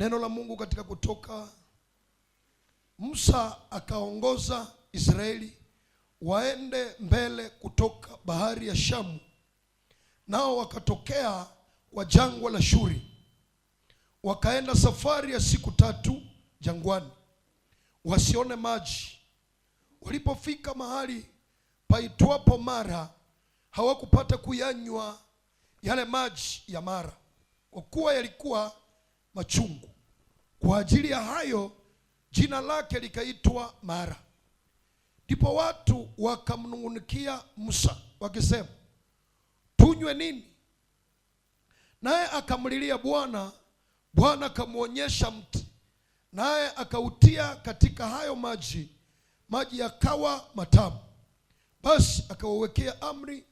Neno la Mungu katika Kutoka, Musa akaongoza Israeli waende mbele kutoka bahari ya Shamu, nao wakatokea kwa jangwa la Shuri, wakaenda safari ya siku 3 jangwani, wasione maji. Walipofika mahali paitwapo Mara, hawakupata kuyanywa yale maji ya Mara, kwa kuwa yalikuwa machungu. Kwa ajili ya hayo jina lake likaitwa Mara. Ndipo watu wakamnung'unikia Musa wakisema, tunywe nini? Naye akamlilia Bwana. Bwana akamwonyesha mti, naye akautia katika hayo maji, maji yakawa matamu. Basi akawawekea amri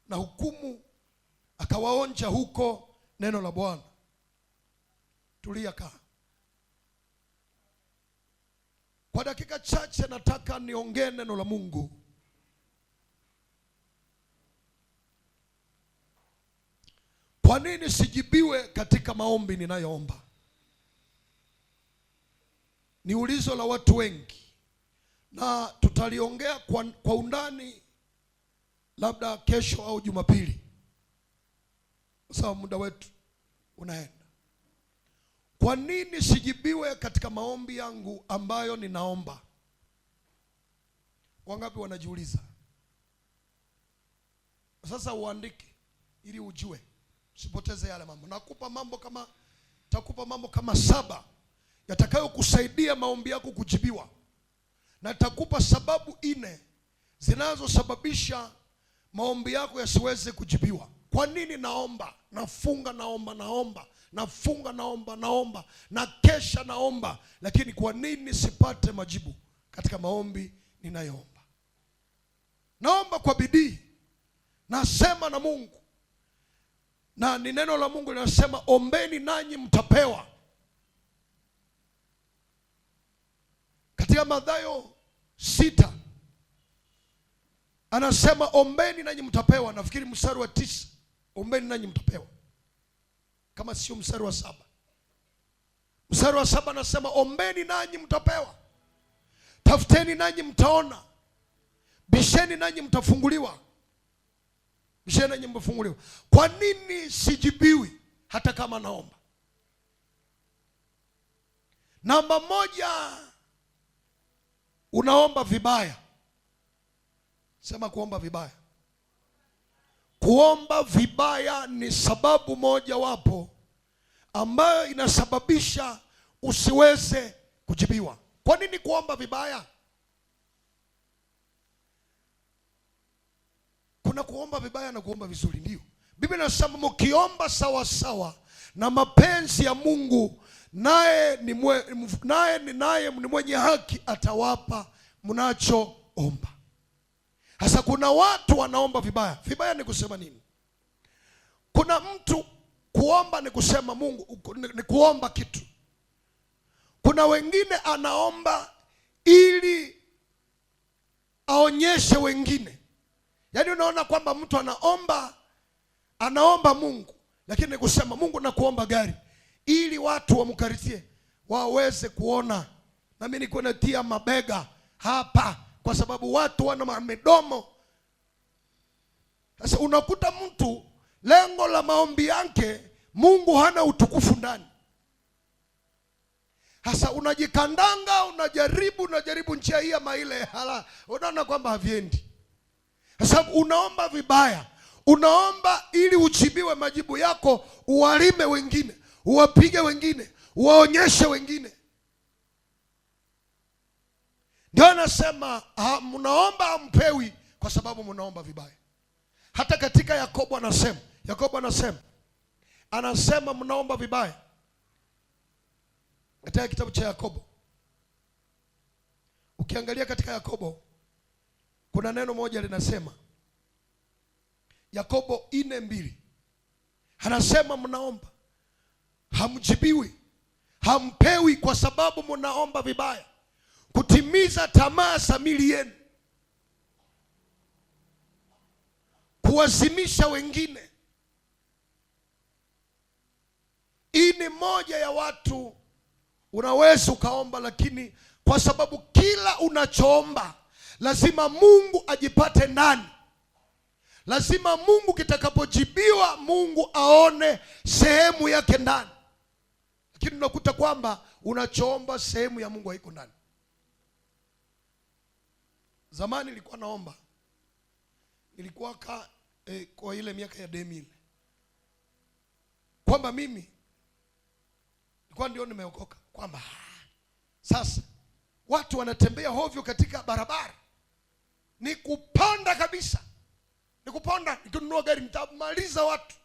na hukumu, akawaonja huko. Neno la Bwana. Tulia kaa. Kwa dakika chache nataka niongee neno la Mungu. Kwa nini sijibiwe katika maombi ninayoomba? Ni ulizo la watu wengi, na tutaliongea kwa undani labda kesho au Jumapili, sawa, muda wetu unaenda. Kwa nini sijibiwe katika maombi yangu ambayo ninaomba? Wangapi wanajiuliza? Sasa uandike ili ujue, usipoteze yale mambo. Takupa mambo kama 7 yatakayokusaidia maombi yako kujibiwa, na takupa sababu 4 zinazosababisha maombi yako yasiweze kujibiwa. Kwa nini naomba? Nafunga nafunga naomba na kesha naomba, lakini kwa nini sipate majibu katika maombi ninayoomba? Naomba kwa bidii, nasema na Mungu, na ni neno la Mungu linasema ombeni nanyi mtapewa. Katika Mathayo 6 anasema ombeni nanyi mtapewa. Nafikiri mstari wa 9, ombeni nanyi mtapewa, kama sio mstari wa 7. Mstari wa 7 anasema ombeni nanyi mtapewa, tafuteni nanyi mtaona, bisheni nanyi mtafunguliwa. Bisheni nanyi mtafunguliwa. Kwa nini sijibiwi hata kama naomba? Namba 1, unaomba vibaya. Sema kuomba vibaya. Kuomba vibaya ni sababu moja wapo ambayo inasababisha usiweze kujibiwa. Kwa nini kuomba vibaya? Kuna kuomba vibaya na kuomba vizuri, ndio. Biblia inasema mkiomba sawa sawa na mapenzi ya Mungu, naye ni mwenye haki, atawapa mnachoomba. Sasa kuna watu wanaomba vibaya. Vibaya ni kusema nini? Kuna mtu kuomba ni kusema Mungu, ni kuomba kitu. Kuna wengine anaomba ili aonyeshe wengine. Yaani unaona kwamba mtu anaomba Mungu, lakini ni kusema Mungu nakuomba gari ili watu wamkaritie, waweze kuona na mimi niko natia mabega hapa, kwa sababu watu wana midomo. Sasa unakuta mtu lengo la maombi yake Mungu hana utukufu ndani. Sasa unajikandanga, unajaribu njia hii ama ile, unaona kwamba haviendi. Sasa unaomba vibaya. Unaomba ili ujibiwe majibu yako, uwalime wengine, uwapige wengine, uwaonyeshe wengine. Ndio anasema mnaomba hampewi kwa sababu mnaomba vibaya. Hata katika Yakobo anasema mnaomba vibaya. Katika kitabu cha Yakobo, ukiangalia katika Yakobo kuna neno moja linasema, Yakobo 4:2 anasema mnaomba hamjibiwi, hampewi kwa sababu mnaomba vibaya, kutimiza tamaa za miili yenu, kuwazimisha wengine. Hii ni moja ya watu Unaweza ukaomba, lakini kwa sababu kila unachoomba lazima Mungu ajipate ndani. Lazima Mungu kitakapojibiwa, Mungu aone sehemu yake ndani. Lakini unakuta kwamba unachoomba sehemu ya Mungu haiko ndani. Zamani nilikuwa naomba, nilikuwa kwa ile miaka ya 2000, kwamba mimi nilikuwa ndio nimeokoka, kwamba sasa watu wanatembea hovyo katika barabara, ni kupanda kabisa, ni kupanda, nikinunua gari nitamaliza watu.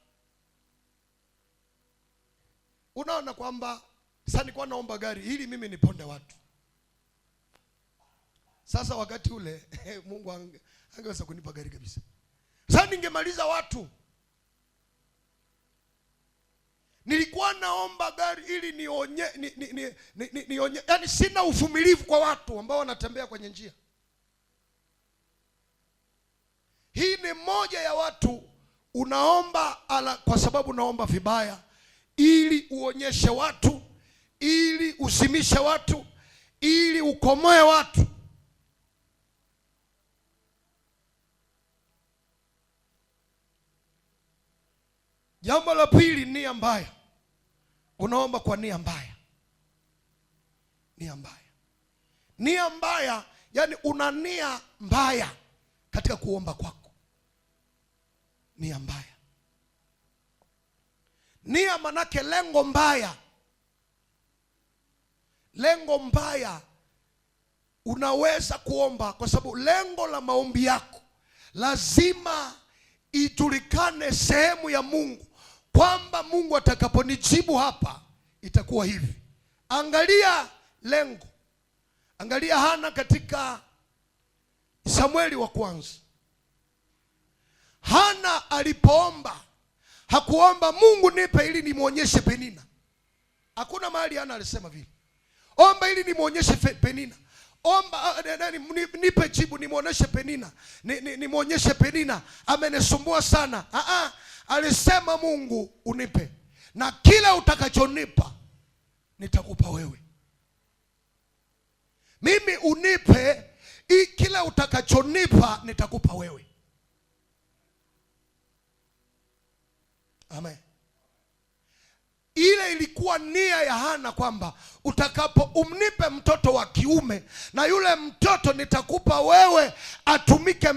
Unaona kwamba sasa nilikuwa naomba gari ili mimi niponde watu. Sasa wakati ule Mungu angeweza kunipa gari kabisa. Sasa ningemaliza watu. Nilikuwa naomba gari ili nionye, yani sina uvumilivu kwa watu ambao wanatembea kwenye njia. Hii ni moja ya watu unaomba kwa sababu unaomba vibaya, ili uonyeshe watu, ili usimishe watu, ili ukomoe watu. Jambo la pili, nia mbaya. Unaomba kwa nia mbaya. Nia mbaya. Nia mbaya, yani una nia mbaya katika kuomba kwako. Nia mbaya. Nia manake lengo mbaya. Lengo mbaya. Unaweza kuomba kwa sababu lengo la maombi yako lazima ijulikane sehemu ya Mungu, kwamba Mungu atakaponijibu hapa itakuwa hivi. Angalia lengo. Angalia Hana katika Samueli wa kwanza. Hana alipoomba hakuomba Mungu nipe ili nimuonyeshe Penina. Hakuna mahali Hana alisema vile, omba ili nimuonyeshe Penina. Omba nipe jibu nimuonyeshe Penina. Nimuonyeshe Penina amenisumbua sana. Alisema Mungu unipe, na kila utakachonipa nitakupa wewe. Mimi unipe, kila utakachonipa nitakupa wewe. Amen. Ile ilikuwa nia ya Hana, kwamba umnipe mtoto wa kiume, na yule mtoto nitakupa wewe, atumike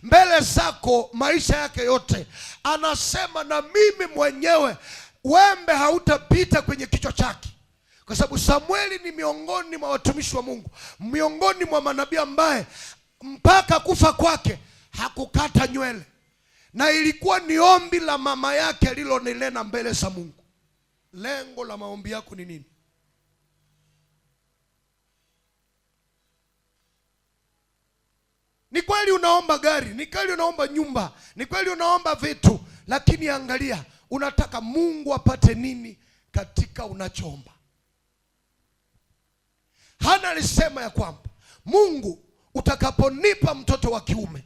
mbele zako maisha yake yote. Anasema na mimi mwenyewe wembe hautapita kwenye kichwa chake. Kwa sababu Samueli ni miongoni mwa watumishi wa Mungu, miongoni mwa manabii ambaye mpaka kufa kwake hakukata nywele. Na ilikuwa ni ombi la mama yake alilonena mbele za Mungu. Lengo la maombi yako ni nini? Ni kweli unaomba gari, ni kweli unaomba nyumba, ni kweli unaomba vitu, lakini angalia unataka Mungu apate nini katika unachoomba. Hana alisema ya kwamba Mungu utakaponipa mtoto wa kiume,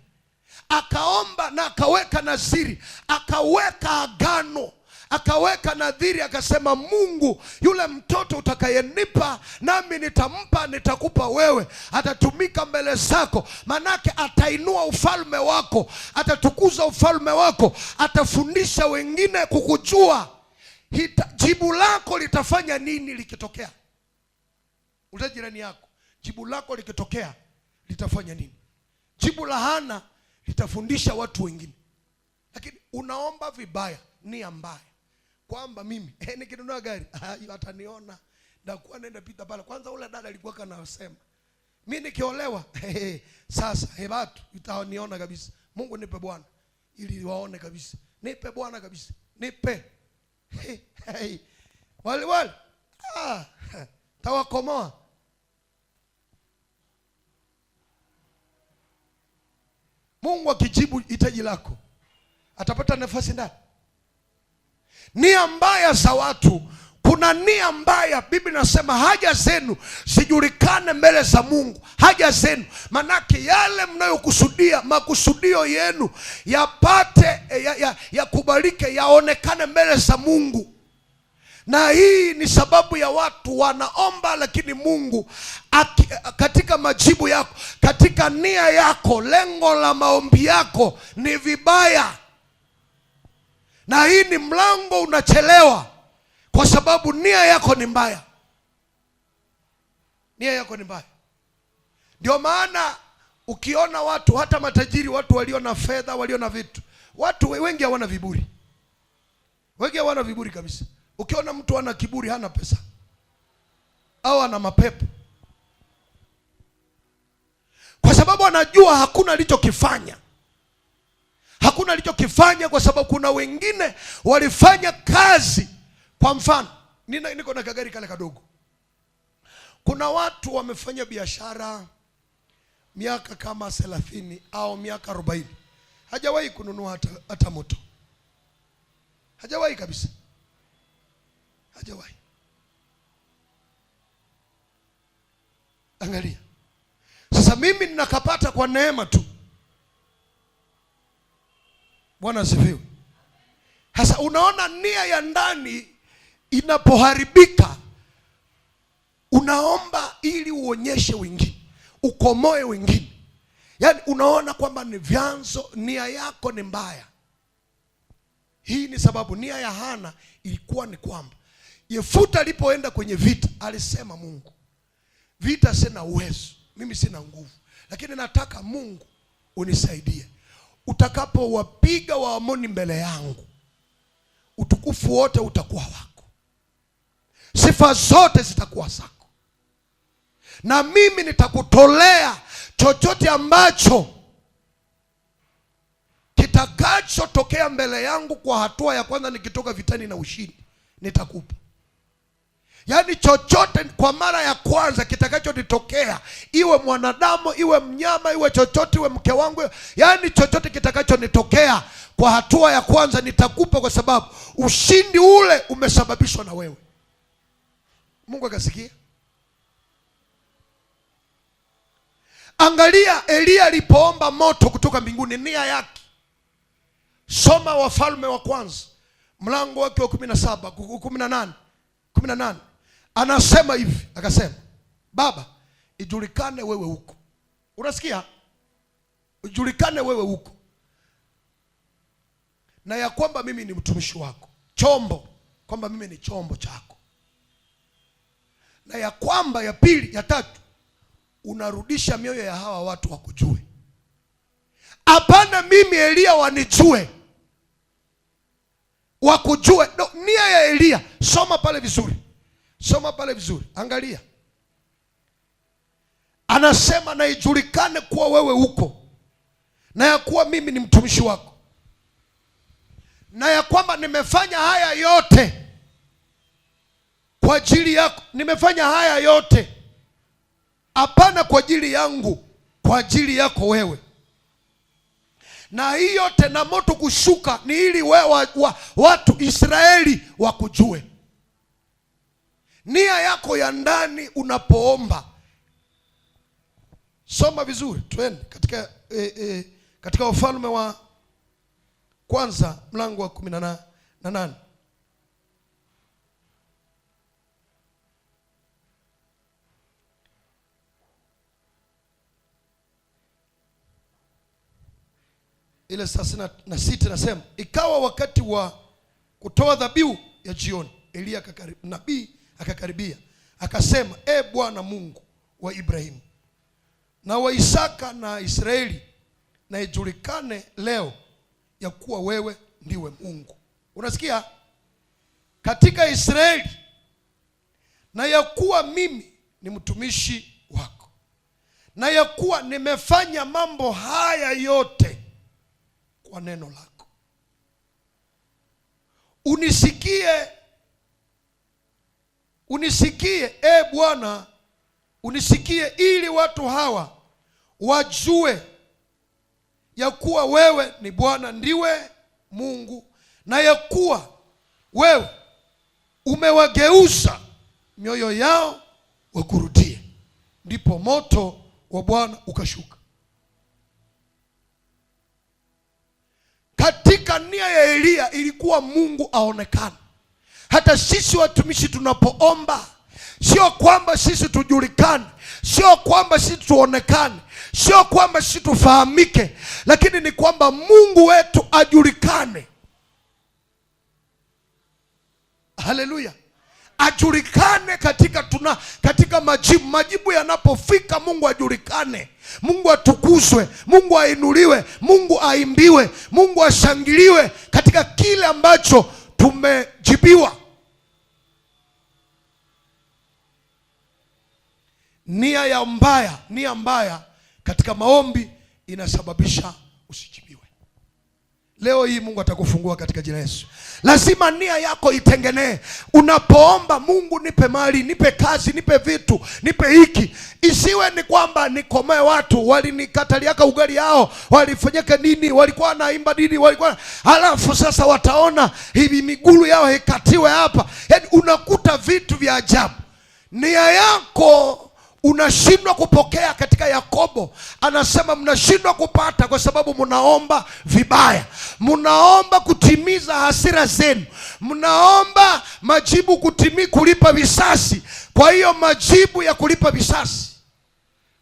akaomba na akaweka naziri, akaweka agano, akaweka nadhiri, akasema Mungu yule mtoto utakayenipa nami nitampa, nitakupa wewe, atatumika mbele zako, manake atainua ufalme wako, atatukuza ufalme wako, atafundisha wengine kukujua. Jibu lako litafanya nini likitokea? Ule jirani yako, jibu lako likitokea litafanya nini? Jibu la Hana litafundisha watu wengine. Lakini unaomba vibaya, nia mbaya, kwamba mimi nikinunua gari ataniona, ndakuwa nenda pita pale. Kwanza ule dada alikuwa kanasema mimi nikiolewa sasa watu utaniona kabisa. Mungu nipe Bwana ili waone kabisa, nipe Bwana kabisa, nipe wale tawakomoa. Mungu akijibu hitaji lako atapata nafasi ndani. Nia mbaya za watu, kuna nia mbaya. Biblia inasema haja zenu sijulikane mbele za Mungu. Haja zenu manake yale mnayokusudia, makusudio yenu yapate yakubalike, yaonekane mbele za Mungu. Na hii ni sababu ya watu wanaomba, lakini Mungu katika majibu yako, katika nia yako, lengo la maombi yako ni vibaya. Na hii ni mlango unachelewa, kwa sababu nia yako ni mbaya. Nia yako ni mbaya. Ndio maana ukiona watu, hata matajiri, watu walio na fedha, walio na vitu, watu wengi hawana viburi. Wengi hawana viburi kabisa. Ukiona mtu ana kiburi, hana pesa au ana mapepo, kwa sababu anajua hakuna alichokifanya. Hakuna alichokifanya, kwa sababu kuna wengine walifanya kazi. Kwa mfano, niko na kagari kale kadogo. Kuna watu wamefanya biashara miaka kama 30 au miaka 40, hajawahi kununua hata moto. Hajawahi kabisa. Hajawahi. Angalia. Sasa mimi ninakapata kwa neema tu. Bwana asifiwe. Sasa unaona, nia ya ndani inapoharibika, unaomba ili uonyeshe wengine, ukomoe wengine. Yaani unaona kwamba ni vyanzo, nia yako ni mbaya. Hii ni sababu nia ya Hana ilikuwa ni kwamba Yefuta alipoenda kwenye vita alisema, Mungu, vita sina uwezo, mimi sina nguvu, lakini nataka Mungu unisaidie. Utakapowapiga Waamoni mbele yangu, utukufu wote utakuwa wako, sifa zote zitakuwa zako, na mimi nitakutolea chochote ambacho kitakachotokea mbele yangu. Kwa hatua ya kwanza, nikitoka vitani na ushindi, nitakupa. Yaani chochote kwa mara ya kwanza kitakachonitokea, iwe mwanadamu, iwe mnyama, iwe chochote, iwe mke wangu, yaani chochote kitakachonitokea kwa hatua ya kwanza nitakupa, kwa sababu ushindi ule umesababishwa na wewe. Mungu akasikia. Angalia Elia alipoomba moto kutoka mbinguni, nia yake. Soma Wafalme wa kwanza mlango wake wa 17, 18. Anasema hivi, akasema, Baba, ijulikane wewe huko. Unasikia? Ijulikane wewe huko, na ya kwamba mimi ni mtumishi wako, chombo, kwamba mimi ni chombo chako. Na ya kwamba, ya pili, ya tatu, unarudisha mioyo ya hawa watu wakujue. Hapana mimi Elia wanijue, wakujue. No, nia ya Elia, soma pale vizuri. Soma pale vizuri. Angalia. Anasema, na ijulikane kuwa wewe uko, na ya kuwa mimi ni mtumishi wako, na ya kwamba nimefanya haya yote kwa ajili yako. Nimefanya haya yote hapana kwa ajili yangu, kwa ajili yako wewe. Na hii yote na moto kushuka ni ili watu Israeli wakujue. Nia yako ya ndani unapoomba. Soma vizuri, twende katika Wafalme wa kwanza mlango wa 18. Ile 36 nasema, ikawa wakati wa kutoa dhabihu ya jioni, Elia nabii akakaribia, akasema, Bwana Mungu wa Ibrahimu na wa Isaka na Israeli, na ijulikane leo ya kuwa wewe ndiwe Mungu. Unasikia? Katika Israeli, na ya kuwa mimi ni mtumishi wako, na ya kuwa nimefanya mambo haya yote kwa neno lako. Unisikie Bwana, unisikie, ili watu hawa wajue ya kuwa wewe ni Bwana, ndiwe Mungu, na ya kuwa wewe umewageuza mioyo yao wakurudie. Ndipo moto wa Bwana ukashuka. Katika nia ya Elia ilikuwa Mungu aonekane. hata sisi watumishi tunapoomba, sio kwamba sisi tujulikane, sio kwamba sisi tuonekane, sio kwamba sisi tufahamike, lakini ni kwamba Mungu wetu ajulikane. Haleluya. Ajulikane katika majibu yanapofika, Mungu ajulikane, Mungu atukuzwe, Mungu ainuliwe, Mungu aimbiwe, Mungu ashangiliwe katika kile ambacho tumejibiwa. Nia mbaya katika maombi inasababisha usijibiwe. Leo hii Mungu atakufungua katika jina Yesu. Lazima nia yako itengenee. Unapoomba, Mungu nipe mali, nipe kazi, nipe vitu, nipe hiki, isiwe ni kwamba nikomoe watu walinikataliaka ugali yao, walifanyika nini, walikuwa naimba nini, halafu sasa wataona hivi migulu yao ikatiwe hapa. Yaani unakuta vitu vya ajabu. Nia yako unashindwa kupokea. Katika Yakobo anasema mnashindwa kupata kwa sababu mnaomba vibaya, mnaomba kutimiza hasira zenu, mnaomba majibu kulipa visasi. Kwa hiyo majibu ya kulipa visasi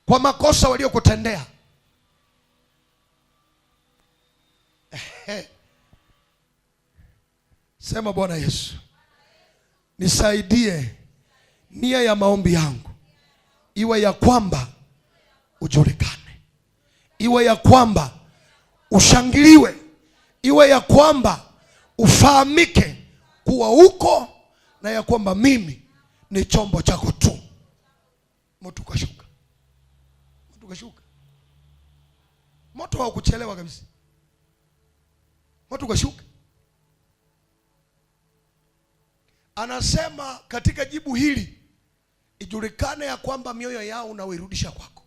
kwa makosa waliokutendea. Sema, Bwana Yesu, nisaidie nia ya maombi yangu iwe ya kwamba ujulikane, iwe ya kwamba ushangiliwe, iwe ya kwamba ufahamike kuwa uko, na ya kwamba mimi ni chombo chako tu. Moto ukashuka. Moto haukuchelewa kabisa. Moto ukashuka. Anasema katika jibu hili ijulikane ya kwamba mioyo yao unairudisha kwako.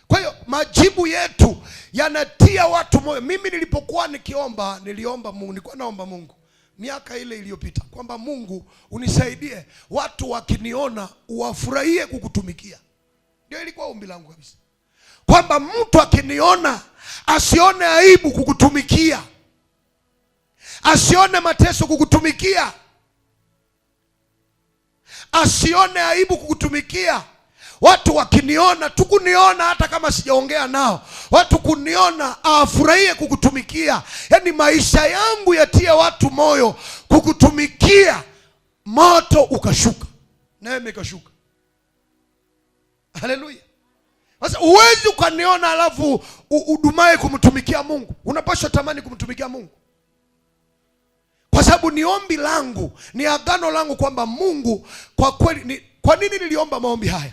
Kwa hiyo majibu yetu yanatia watu moyo. Mimi nilipokuwa niliomba Mungu, nilikuwa naomba Mungu miaka ile iliyopita kwamba Mungu unisaidie watu wakiniona wafurahie kukutumikia. Ndio ilikuwa ombi langu kabisa, kwamba mtu akiniona asione aibu kukutumikia, asione mateso kukutumikia, asione aibu kukutumikia. Watu wakiniona, tukuniona hata kama sijaongea nao, watu kuniona afurahie kukutumikia. Yaani maisha yangu yatie watu moyo kukutumikia. Moto ukashuka, neema ikashuka. Haleluya. Sasa uwezi ukaniona alafu udumae kumtumikia Mungu. Unapaswa tamani kumtumikia Mungu, kwa sababu ni ombi langu, ni agano langu kwamba Mungu kwa kweli kwa nini niliomba maombi haya?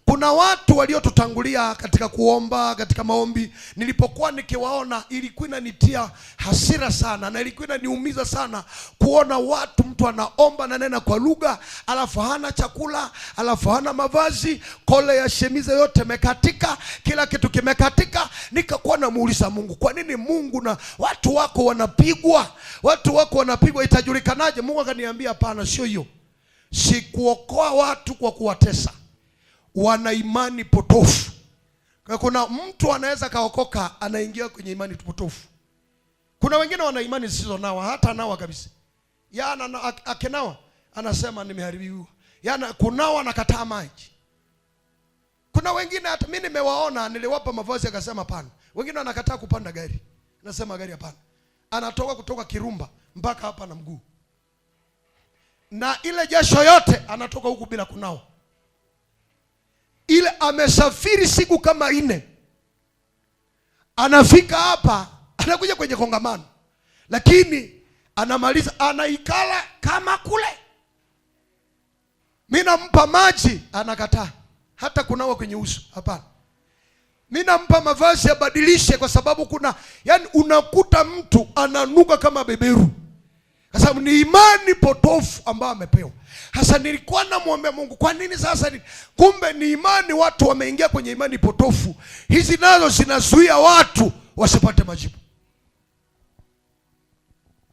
Kuna watu waliotutangulia katika kuomba, katika maombi, nilipokuwa nikiwaona ilikuwa inanitia hasira sana, na ilikuwa inaniumiza sana kuona mtu anaomba na nena kwa lugha, alafu hana chakula, alafu hana mavazi, kole ya shemize yote mekatika, kila kitu kimekatika. Nikakuwa namuuliza Mungu, kwa nini Mungu na watu wako wanapigwa? Watu wako wanapigwa, itajulikanaje? Mungu akaniambia hapana, sio hiyo. Sikuokoa watu kwa kuwatesa. Wana imani potofu. Kwa kuna mtu anaweza kaokoka anaingia kwenye imani potofu. Kuna wengine wana imani zisizo nawa, hata nawa kabisa. Yana akenawa anasema nimeharibiwa. Yana kunawa anakataa maji. Kuna wengine hata mimi nimewaona, niliwapa mavazi akasema hapana. Wengine wanakataa kupanda gari. Nasema gari hapana. Anatoka kutoka Kirumba mpaka hapa na mguu. Na ile jasho yote anatoka huku bila kunawa. Ile amesafiri siku kama 4. Anafika hapa, anakuja kwenye kongamano, lakini anamaliza anaikala kama kule. Mimi nampa maji anakataa, hata kunawa kwenye uso hapana. Mimi nampa mavazi abadilishe, kwa sababu yani unakuta mtu ananuka kama beberu, kwa sababu ni imani potofu ambayo amepewa. Hasa nilikuwa namwambia Mungu, kwa nini sasa kumbe ni imani, watu wameingia kwenye imani potofu. Hizi nazo zinazuia watu wasipate majibu.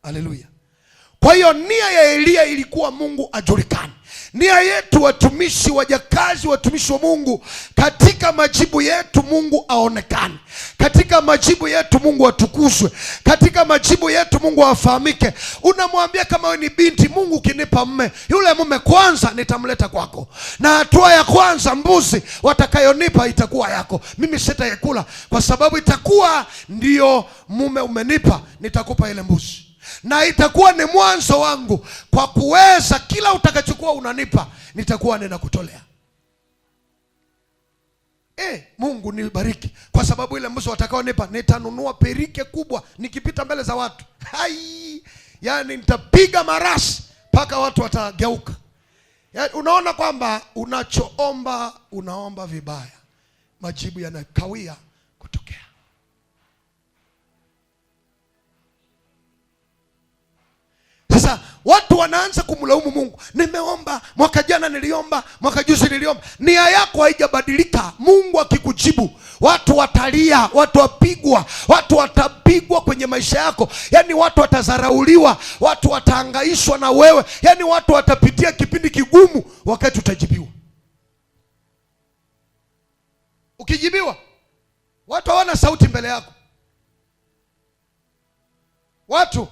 Haleluya. Kwa hiyo nia ya Elia ilikuwa Mungu ajulikane. Nia yetu watumishi, wajakazi, watumishi wa Mungu, katika majibu yetu Mungu aonekane, katika majibu yetu Mungu atukuzwe, katika majibu yetu Mungu afahamike. Unamwambia kama wewe ni binti, Mungu ukinipa mume, yule mume kwanza nitamleta kwako, na hatua ya kwanza mbuzi watakayonipa itakuwa yako, mimi sitaikula, kwa sababu itakuwa ndio mume umenipa, nitakupa ile mbuzi, na itakuwa ni mwanzo wangu kwa kuweza kila utakachokuwa unanipa nitakuwa ninakutolea. Mungu nibariki, kwa sababu ile mbuzi watakaonipa nitanunua perike kubwa, nikipita mbele za watu yani nitapiga marasi mpaka watu watageuka. Yani unaona kwamba unachoomba unaomba vibaya, majibu yanakawia kutokea. Sasa watu wanaanza kumlaumu Mungu. Nimeomba mwaka jana, niliomba mwaka juzi, niliomba. Nia yako haijabadilika. Mungu akikujibu, watu watalia, watu wapigwa, watu watapigwa kwenye maisha yako. Yani watu watazarauliwa, watu watahangaishwa na wewe. Yani watu watapitia kipindi kigumu wakati utajibiwa. Ukijibiwa, watu hawana sauti mbele yako. Watu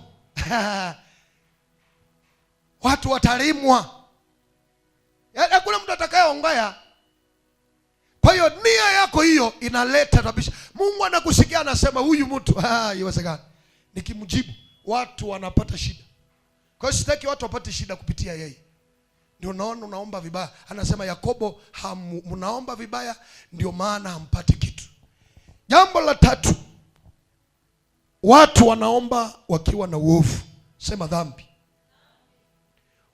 watu watalimwa. Hakuna mtu atakayeongea. Kwa hiyo nia yako hiyo inaleta tabisha. Mungu anakusikia, anasema huyu mtu iwezekana nikimjibu watu wanapata shida. Kwa hiyo sitaki watu wapate shida kupitia yeye. Ndio unaona unaomba vibaya. Anasema Yakobo, mnaomba vibaya ndio maana hampati kitu. Jambo la tatu, watu wanaomba wakiwa na uovu. Sema dhambi.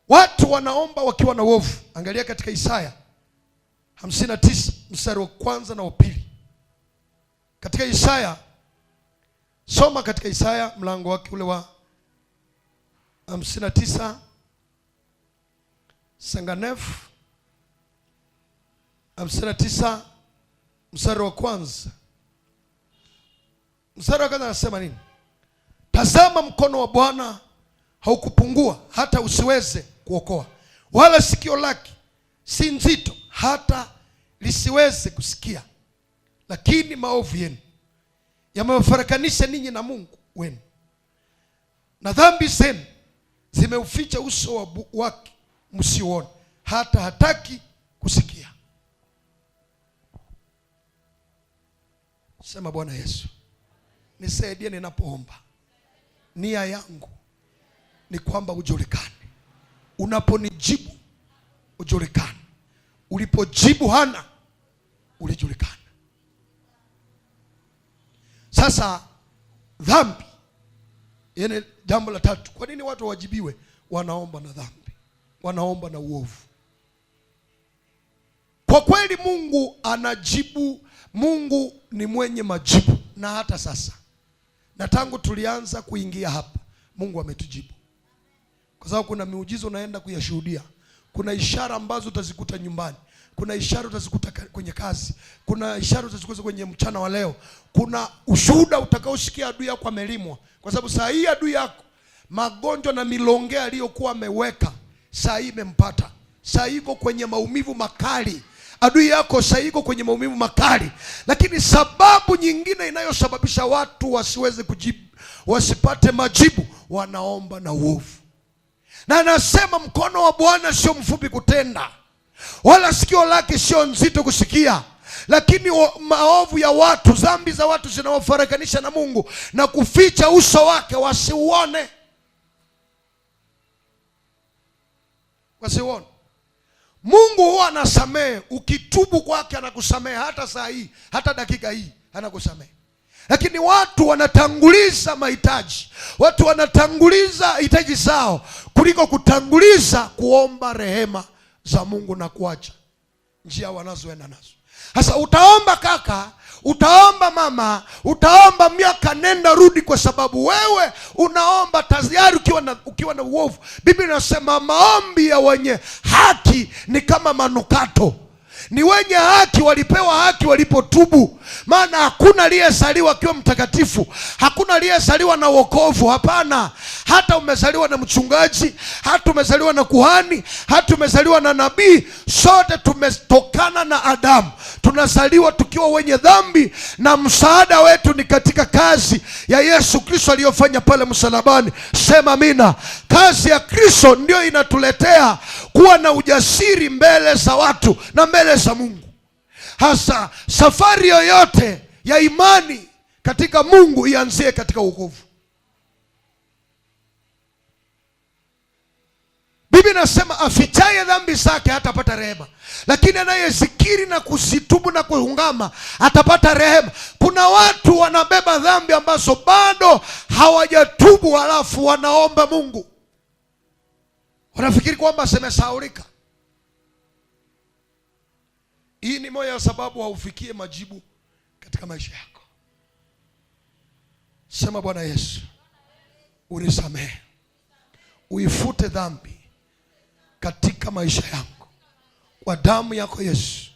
Watu wanaomba wakiwa na uovu. Angalia katika Isaya 59 mstari wa kwanza na wa pili. Katika Isaya, soma katika Isaya mlango wake ule wa 59 Sanganefu 59 mstari wa kwanza. Mstari wa kwanza anasema nini? Tazama, mkono wa Bwana haukupungua hata usiweze kuokoa, wala sikio lake si nzito hata lisiweze kusikia. Lakini maovu yenu yamewafarakanisha ninyi na Mungu wenu, na dhambi zenu zimeuficha uso wake msiuone, hata hataki kusikia. Sema, Bwana Yesu, nisaidie ninapoomba. Nia yangu ni kwamba ujulikane. Unaponijibu ujulikane. Ulipojibu Hana ulijulikana. Sasa dhambi, yani jambo la tatu. Kwa nini watu wajibiwe? Wanaomba na dhambi, wanaomba na uovu. Kwa kweli Mungu anajibu. Mungu ni mwenye majibu, na hata sasa, na tangu tulianza kuingia hapa Mungu ametujibu. Kwa sababu kuna miujiza unaenda kuyashuhudia. Kuna ishara ambazo utazikuta nyumbani. Kuna ishara utazikuta kwenye kazi. Kuna ishara utazikuta kwenye mchana wa leo. Kuna ushuhuda utakaosikia adui yako amelimwa. Kwa sababu saa hii adui yako, magonjwa na milonge aliyokuwa ameweka, saa hii imempata. Saa hii iko kwenye maumivu makali. Adui yako saa hii iko kwenye maumivu makali. Lakini sababu nyingine inayosababisha watu wasiweze kujibu, wasipate majibu, wanaomba na uovu. Na anasema mkono wa Bwana sio mfupi kutenda, wala sikio lake sio nzito kusikia. Lakini maovu ya watu, dhambi za watu zinawafarakanisha na Mungu na kuficha uso wake wasiuone. Wasiuone. Mungu huwa anasamehe. Ukitubu kwake anakusamehe. Hata saa hii, hata dakika hii anakusamehe. Lakini watu wanatanguliza mahitaji. Watu wanatanguliza hitaji zao kuliko kutanguliza kuomba rehema za Mungu na kuacha njia wanazoenda nazo. Sasa utaomba kaka, utaomba mama, utaomba miaka nenda rudi, kwa sababu wewe unaomba tayari ukiwa na uovu. Biblia inasema maombi ya wenye haki ni kama manukato. Ni wenye haki walipewa haki walipotubu. Maana hakuna aliyezaliwa akiwa mtakatifu. Hakuna aliyezaliwa na wokovu. Hapana. hata umezaliwa na mchungaji, hata umezaliwa na kuhani, hata umezaliwa na nabii, sote tumetokana na Adamu. Tunazaliwa tukiwa wenye dhambi, na msaada wetu ni katika kazi ya Yesu Kristo aliyofanya pale msalabani. Sema amina. Kazi ya Kristo ndio inatuletea kuwa na ujasiri mbele za watu na mbele za Mungu. Hasa safari yoyote ya imani katika Mungu ianzie katika wokovu. Biblia inasema afichaye dhambi zake hatapata rehema, lakini anayezikiri na kuzitubu na kuungama atapata rehema. Kuna watu wanabeba dhambi ambazo bado hawajatubu, halafu wanaomba Mungu, wanafikiri kwamba zimesahaulika. Hii ni moja ya sababu haufikie majibu katika maisha yako. Sema, Bwana Yesu, unisamehe, uifute dhambi katika maisha yangu kwa damu yako Yesu.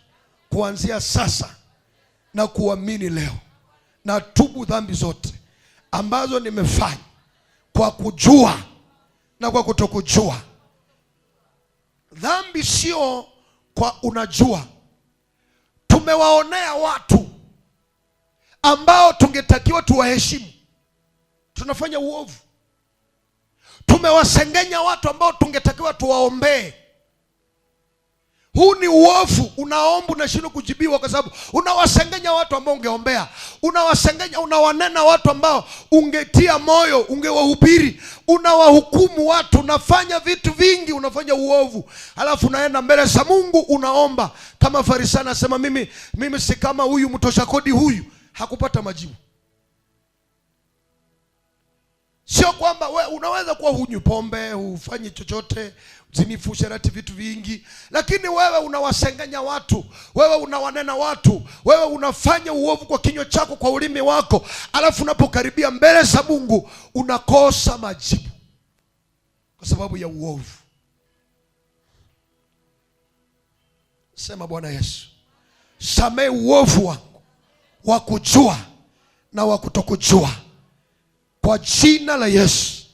Kuanzia sasa na kuamini leo, na tubu dhambi zote ambazo nimefanya kwa kujua na kwa kutokujua. Dhambi sio kwa unajua. Tumewaonea watu ambao tungetakiwa tuwaheshimu, tunafanya uovu. Tumewasengenya watu ambao tungetakiwa tuwaombee. Huu ni uovu. Unaomba unashindwa kujibiwa kwa sababu unawasengenya watu ambao ungeombea. Unawasengenya, unawanena watu ambao ungetia moyo, ungewahubiri. Unawahukumu watu, unafanya vitu vingi, unafanya uovu. Halafu unaenda mbele za Mungu unaomba kama Farisayo, anasema mimi si kama huyu mtosha kodi huyu. Hakupata majibu. Sio kwamba we unaweza kuwa hunywi pombe, hufanyi chochote, zinifu, sherati, vitu vingi, lakini wewe unawasengenya watu, wewe unawanena watu, wewe unafanya uovu kwa kinywa chako, kwa ulimi wako, alafu unapokaribia mbele za Mungu unakosa majibu kwa sababu ya uovu. Sema, Bwana Yesu, samehe uovu wangu wa kujua na wa kutokujua kwa jina la Yesu.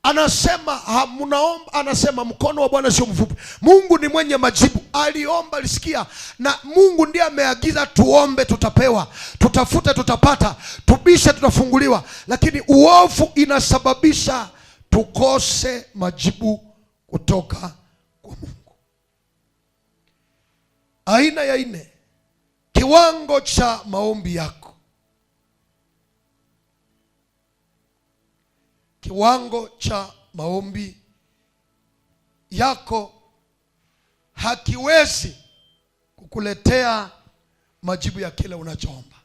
Anasema mnaomba, anasema mkono wa Bwana sio mfupi. Mungu ni mwenye majibu. Aliomba, alisikia, na Mungu ndiye ameagiza tuombe tutapewa, tutafute tutapata, tubishe tutafunguliwa. Lakini uovu inasababisha tukose majibu kutoka kwa Mungu. Aina ya 4, kiwango cha maombi yako. Kiwango cha maombi yako hakiwezi kukuletea majibu ya kile unachoomba.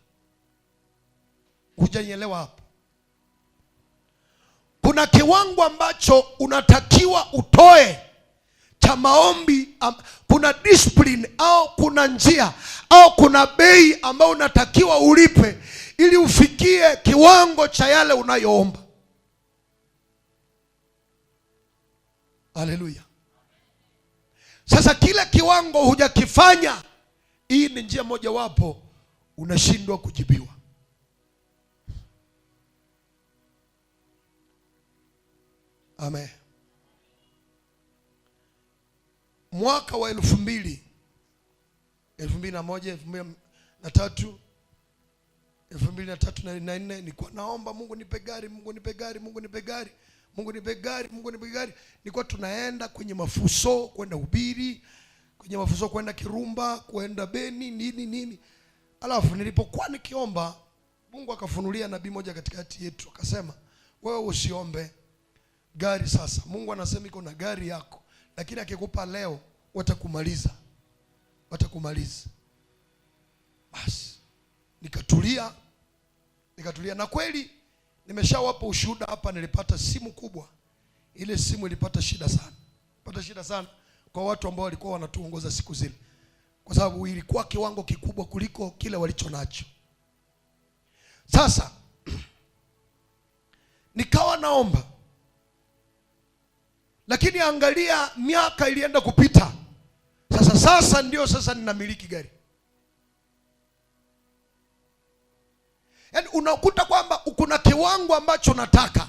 Hujanielewa hapo? Kuna kiwango ambacho unatakiwa utoe cha maombi. Kuna discipline au kuna njia au kuna bei ambayo unatakiwa ulipe ili ufikie kiwango cha yale unayoomba. Haleluya. Sasa kile kiwango hujakifanya, hii ni njia moja wapo unashindwa kujibiwa. Amen. Mwaka wa 2000, 2001, 2003, 2003 na 2004 nilikuwa naomba Mungu nipe gari, Mungu nipe gari, Mungu nipe gari, Mungu nipe gari, Mungu nipe gari. Nilikuwa tunaenda kwenye mafuso kwenda hubiri, kwenye mafuso kwenda Kirumba, kwenda Beni, nini. Alafu nilipokuwa nikiomba, Mungu akafunulia nabii moja katikati yetu, akasema, wewe usiombe gari sasa. Mungu anasema iko na gari yako, lakini akikupa leo watakumaliza. Basi nikatulia. Na kweli nimeshawapa ushuhuda hapa. Nilipata simu kubwa. Ile simu ilipata shida sana kwa watu ambao walikuwa wanatuongoza siku zile, kwa sababu ilikuwa kiwango kikubwa kuliko kile walicho nacho. Sasa nikawa naomba, lakini angalia, miaka ilienda kupita. Sasa ndio ninamiliki gari. Yaani unakuta kwamba kuna kiwango ambacho nataka,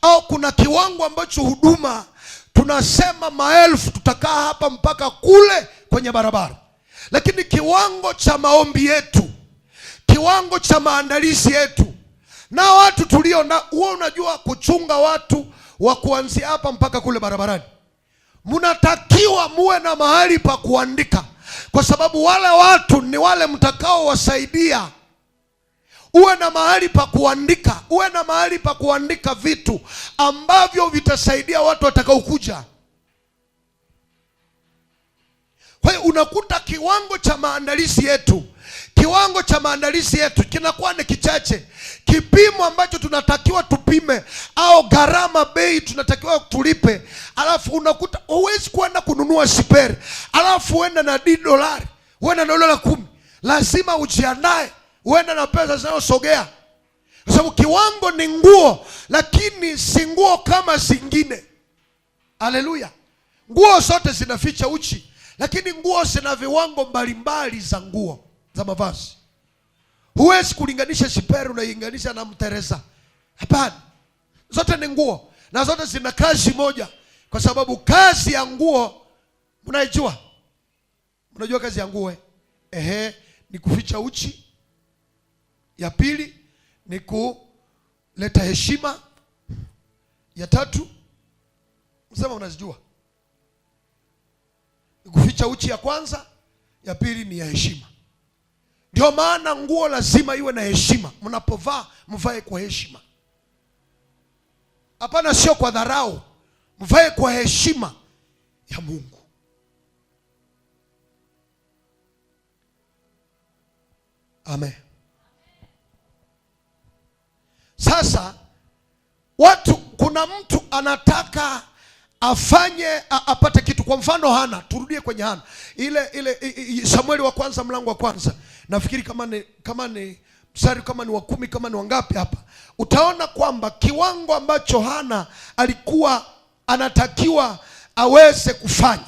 au kuna kiwango ambacho huduma tunasema maelfu, tutakaa hapa mpaka kule kwenye barabara. Lakini kiwango cha maombi yetu, kiwango cha maandalizi yetu, na watu tulio na wewe, unajua kuchunga watu wa kuanzia hapa mpaka kule barabarani, mnatakiwa muwe na mahali pa kuandika, kwa sababu wale watu ni wale mtakao wasaidia. Uwe na mahali pa kuandika, uwe na mahali pa kuandika vitu ambavyo vitasaidia watu watakao kuja. Kwa hiyo unakuta kiwango cha maandalizi yetu kinakuwa ni kichache. Kipimo ambacho tunatakiwa tupime au gharama bei tunatakiwa tulipe, alafu unakuta huwezi kwenda kununua siperi alafu uenda na $10, uenda na $10. Lazima ujiandae, uenda na pesa zinazosogea, kwa sababu kiwango ni nguo, lakini si nguo kama zingine. Haleluya! Nguo zote zinaficha uchi, lakini nguo zina viwango mbalimbali za nguo za mavazi. Huwezi kulinganisha siperi unailinganisha na mtereza. Hapana, zote ni nguo na zote zina kazi moja, kwa sababu kazi ya nguo mnaijua. Mnajua kazi ya nguo ni kuficha uchi. Ya pili ni kuleta heshima. Ya tatu msema unazijua, ni kuficha uchi ya kwanza, ya pili ni ya heshima. Ndio maana nguo lazima iwe na heshima. Mnapovaa mvae kwa heshima. Hapana, sio kwa dharau. Mvae kwa heshima ya Mungu. Amen. Sasa watu, kuna mtu anataka afanye apate kitu. Kwa mfano Hana, turudie kwenye Hana. Ile Samueli wa kwanza mlango wa kwanza. Nafikiri kama ni mstari kama ni wa 10 kama ni wangapi hapa. Utaona kwamba kiwango ambacho Hana alikuwa anatakiwa aweze kufanya,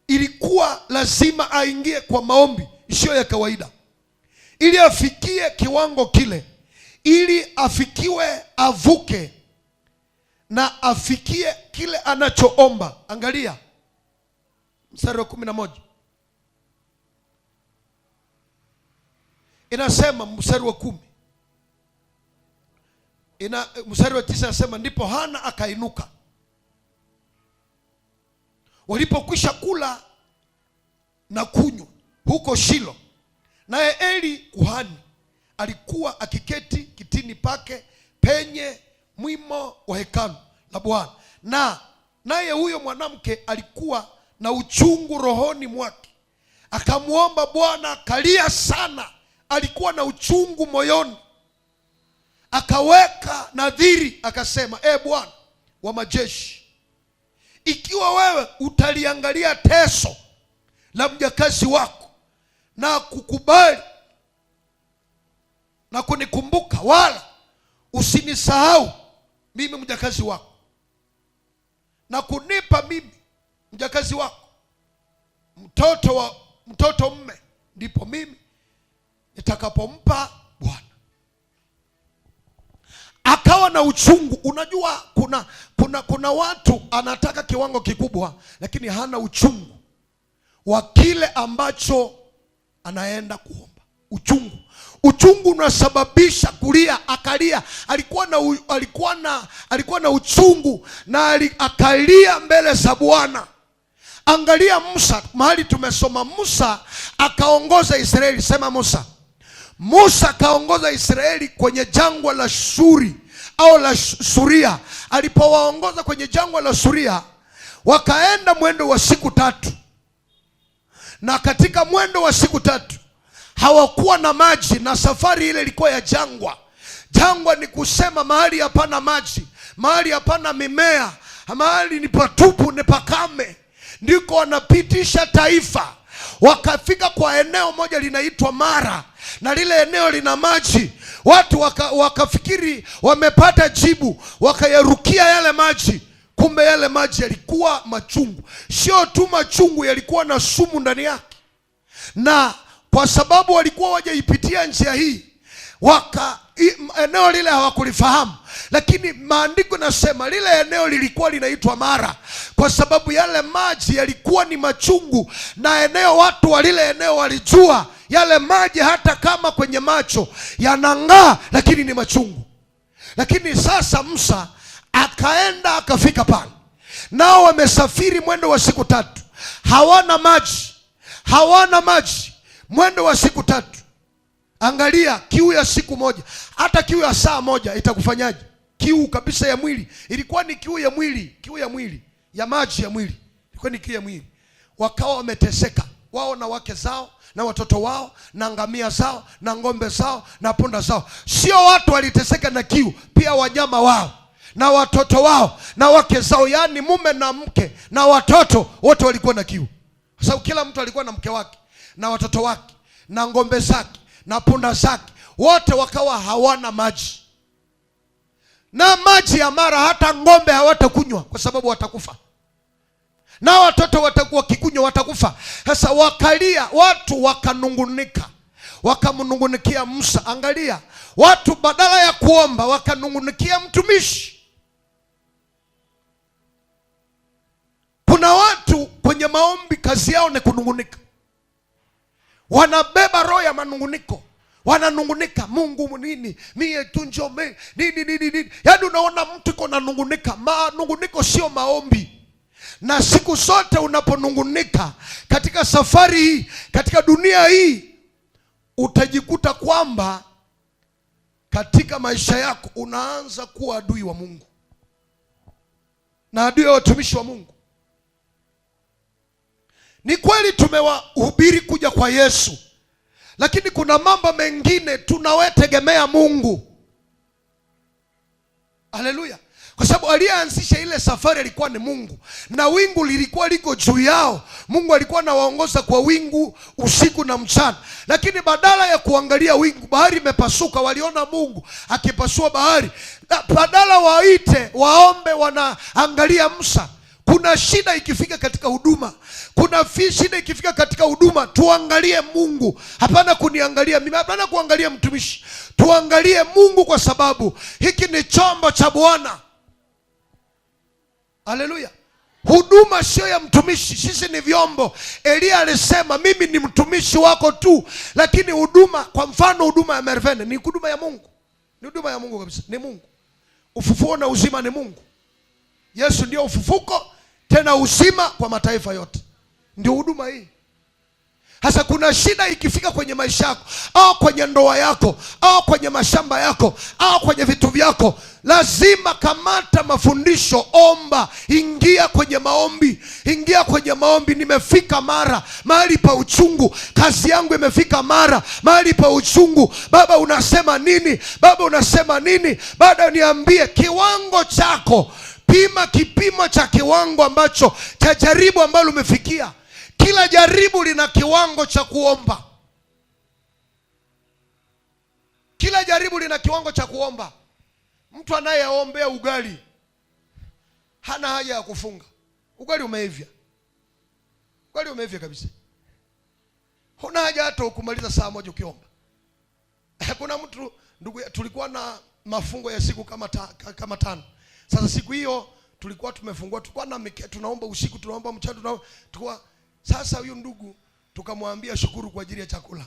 ilikuwa lazima aingie kwa maombi isiyo ya kawaida ili afikie kiwango kile, ili afikiwe avuke na afikie kile anachoomba. Angalia mstari wa 11. Inasema mstari wa 10. Mstari wa 9 inasema ndipo Hana akainuka walipokwisha kula na kunywa huko Shilo, naye Eli kuhani alikuwa akiketi kitini pake penye mwimo wa hekalu la Bwana. Naye huyo mwanamke alikuwa na uchungu rohoni mwake, akamuomba Bwana, akalia sana, alikuwa na uchungu moyoni. Akaweka nadhiri akasema, Bwana wa majeshi, ikiwa wewe utaliangalia teso la mjakazi wako na kukubali na kunikumbuka, wala usinisahau mimi mjakazi wako, na kunipa mimi mjakazi wako mtoto mme, ndipo mimi nitakapompa Bwana. Akawa na uchungu. Unajua kuna watu anataka kiwango kikubwa, lakini hana uchungu wa kile ambacho anaenda kuomba. Uchungu unasababisha kulia. Akalia, alikuwa na uchungu na akalia mbele za Bwana. Angalia Musa, mahali tumesoma Musa akaongoza Israeli. Sema Musa akaongoza Israeli kwenye jangwa la Shuri au la Suria. Alipowaongoza kwenye jangwa la Suria, wakaenda mwendo wa siku 3, na katika mwendo wa siku 3 hawakuwa na maji, na safari ile ilikuwa ya jangwa. Jangwa ni kusema mahali hapana maji, mahali hapana mimea, mahali ni patupu, ni pakame. Ndiko wanapitisha taifa. Wakafika kwa eneo moja linaitwa Mara, na lile eneo lina maji. Watu wakafikiri wamepata jibu, wakayarukia yale maji. Kumbe yale maji yalikuwa machungu. Sio tu machungu, yalikuwa na sumu ndani yake. Na kwa sababu walikuwa wajaipitia njia hii, eneo lile hawakulifahamu, lakini maandiko nasema lile eneo lilikuwa linaitwa Mara kwa sababu yale maji yalikuwa ni machungu, na watu wa lile eneo walijua yale maji hata kama kwenye macho yanang'aa, lakini ni machungu. Lakini sasa Musa akaenda akafika pale, nao wamesafiri mwendo wa siku 3, hawana maji mwendo wa siku 3. Angalia, kiu ya siku moja, hata kiu ya saa moja itakufanyaje? Kiu kabisa ya mwili. Ilikuwa ni kiu ya mwili, ya maji ya mwili, ilikuwa ni kiu ya mwili. Wakawa wameteseka, wao na wake zao na watoto wao na ngamia zao na ng'ombe zao na punda zao. Sio watu waliteseka na kiu, pia wanyama wao na watoto wao na wake zao, yaani mume na mke na watoto wote walikuwa na kiu, kwa sababu kila mtu alikuwa na mke wake na watoto wake na ng'ombe zake na punda zake, wote wakawa hawana maji. Na maji ya Mara hata ng'ombe hawatakunywa kwa sababu watakufa, na watoto watakuwa kikunywa watakufa. Sasa wakalia, watu wakanungunika, wakamnungunikia Musa. Angalia, watu badala ya kuomba wakanungunikia mtumishi. Kuna watu kwenye maombi kazi yao ni kunungunika, wanabeba roho ya manunguniko, wananungunika, Mungu nini, mie tunjo me nini. Yaani unaona mtu iko nanungunika. Manunguniko sio maombi. Na siku zote unaponungunika katika safari hii, katika dunia hii, utajikuta kwamba katika maisha yako unaanza kuwa adui wa Mungu na adui wa watumishi wa Mungu. Ni kweli tumewahubiri kuja kwa Yesu, lakini kuna mambo mengine tunawetegemea Mungu. Haleluya. Kwa sababu aliyeanzisha ile safari alikuwa ni Mungu, na wingu lilikuwa liko juu yao. Mungu alikuwa anawaongoza kwa wingu usiku na mchana, lakini badala ya kuangalia wingu, bahari imepasuka, waliona Mungu akipasua bahari. Badala waite waombe, wanaangalia Musa. Kuna shida ikifika katika huduma, shida ikifika katika huduma, tuangalie Mungu. Hapana kuniangalia mimi, hapana kuangalia mtumishi, tuangalie Mungu, kwa sababu hiki ni chombo cha Bwana. Haleluya. Huduma sio ya mtumishi, sisi ni vyombo. Elia alisema mimi ni mtumishi wako tu, lakini huduma, kwa mfano huduma ya Mervene ni huduma ya Mungu, ni huduma ya Mungu kabisa, ni Mungu. Ufufuo na uzima ni Mungu. Yesu ndio ufufuko tena uzima kwa mataifa yote, ndio huduma hii. Hasa kuna shida ikifika kwenye maisha yako, au kwenye ndoa yako, au kwenye mashamba yako, au kwenye vitu vyako, lazima kamata mafundisho, omba, ingia kwenye maombi, ingia kwenye maombi. Nimefika Mara, mahali pa uchungu. Kazi yangu imefika Mara, mahali pa uchungu. Baba unasema nini? Baba unasema nini? Baba niambie kiwango chako. Pima kipimo cha kiwango ambacho cha jaribu ambalo umefikia. Kila jaribu lina kiwango cha kuomba. Kila jaribu lina kiwango cha kuomba. Mtu anayeombea ugali hana haja ya kufunga. Ugali umeivya. Ugali umeivya kabisa. Huna haja hata kumaliza saa moja ukiomba. Kuna mtu ndugu, tulikuwa na mafungo ya siku kama 5. Sasa siku hiyo tulikuwa tumefungua, tulikuwa na tunaomba usiku, tunaomba mchana, tulikuwa. Sasa huyu ndugu tukamwambia shukuru kwa ajili ya chakula.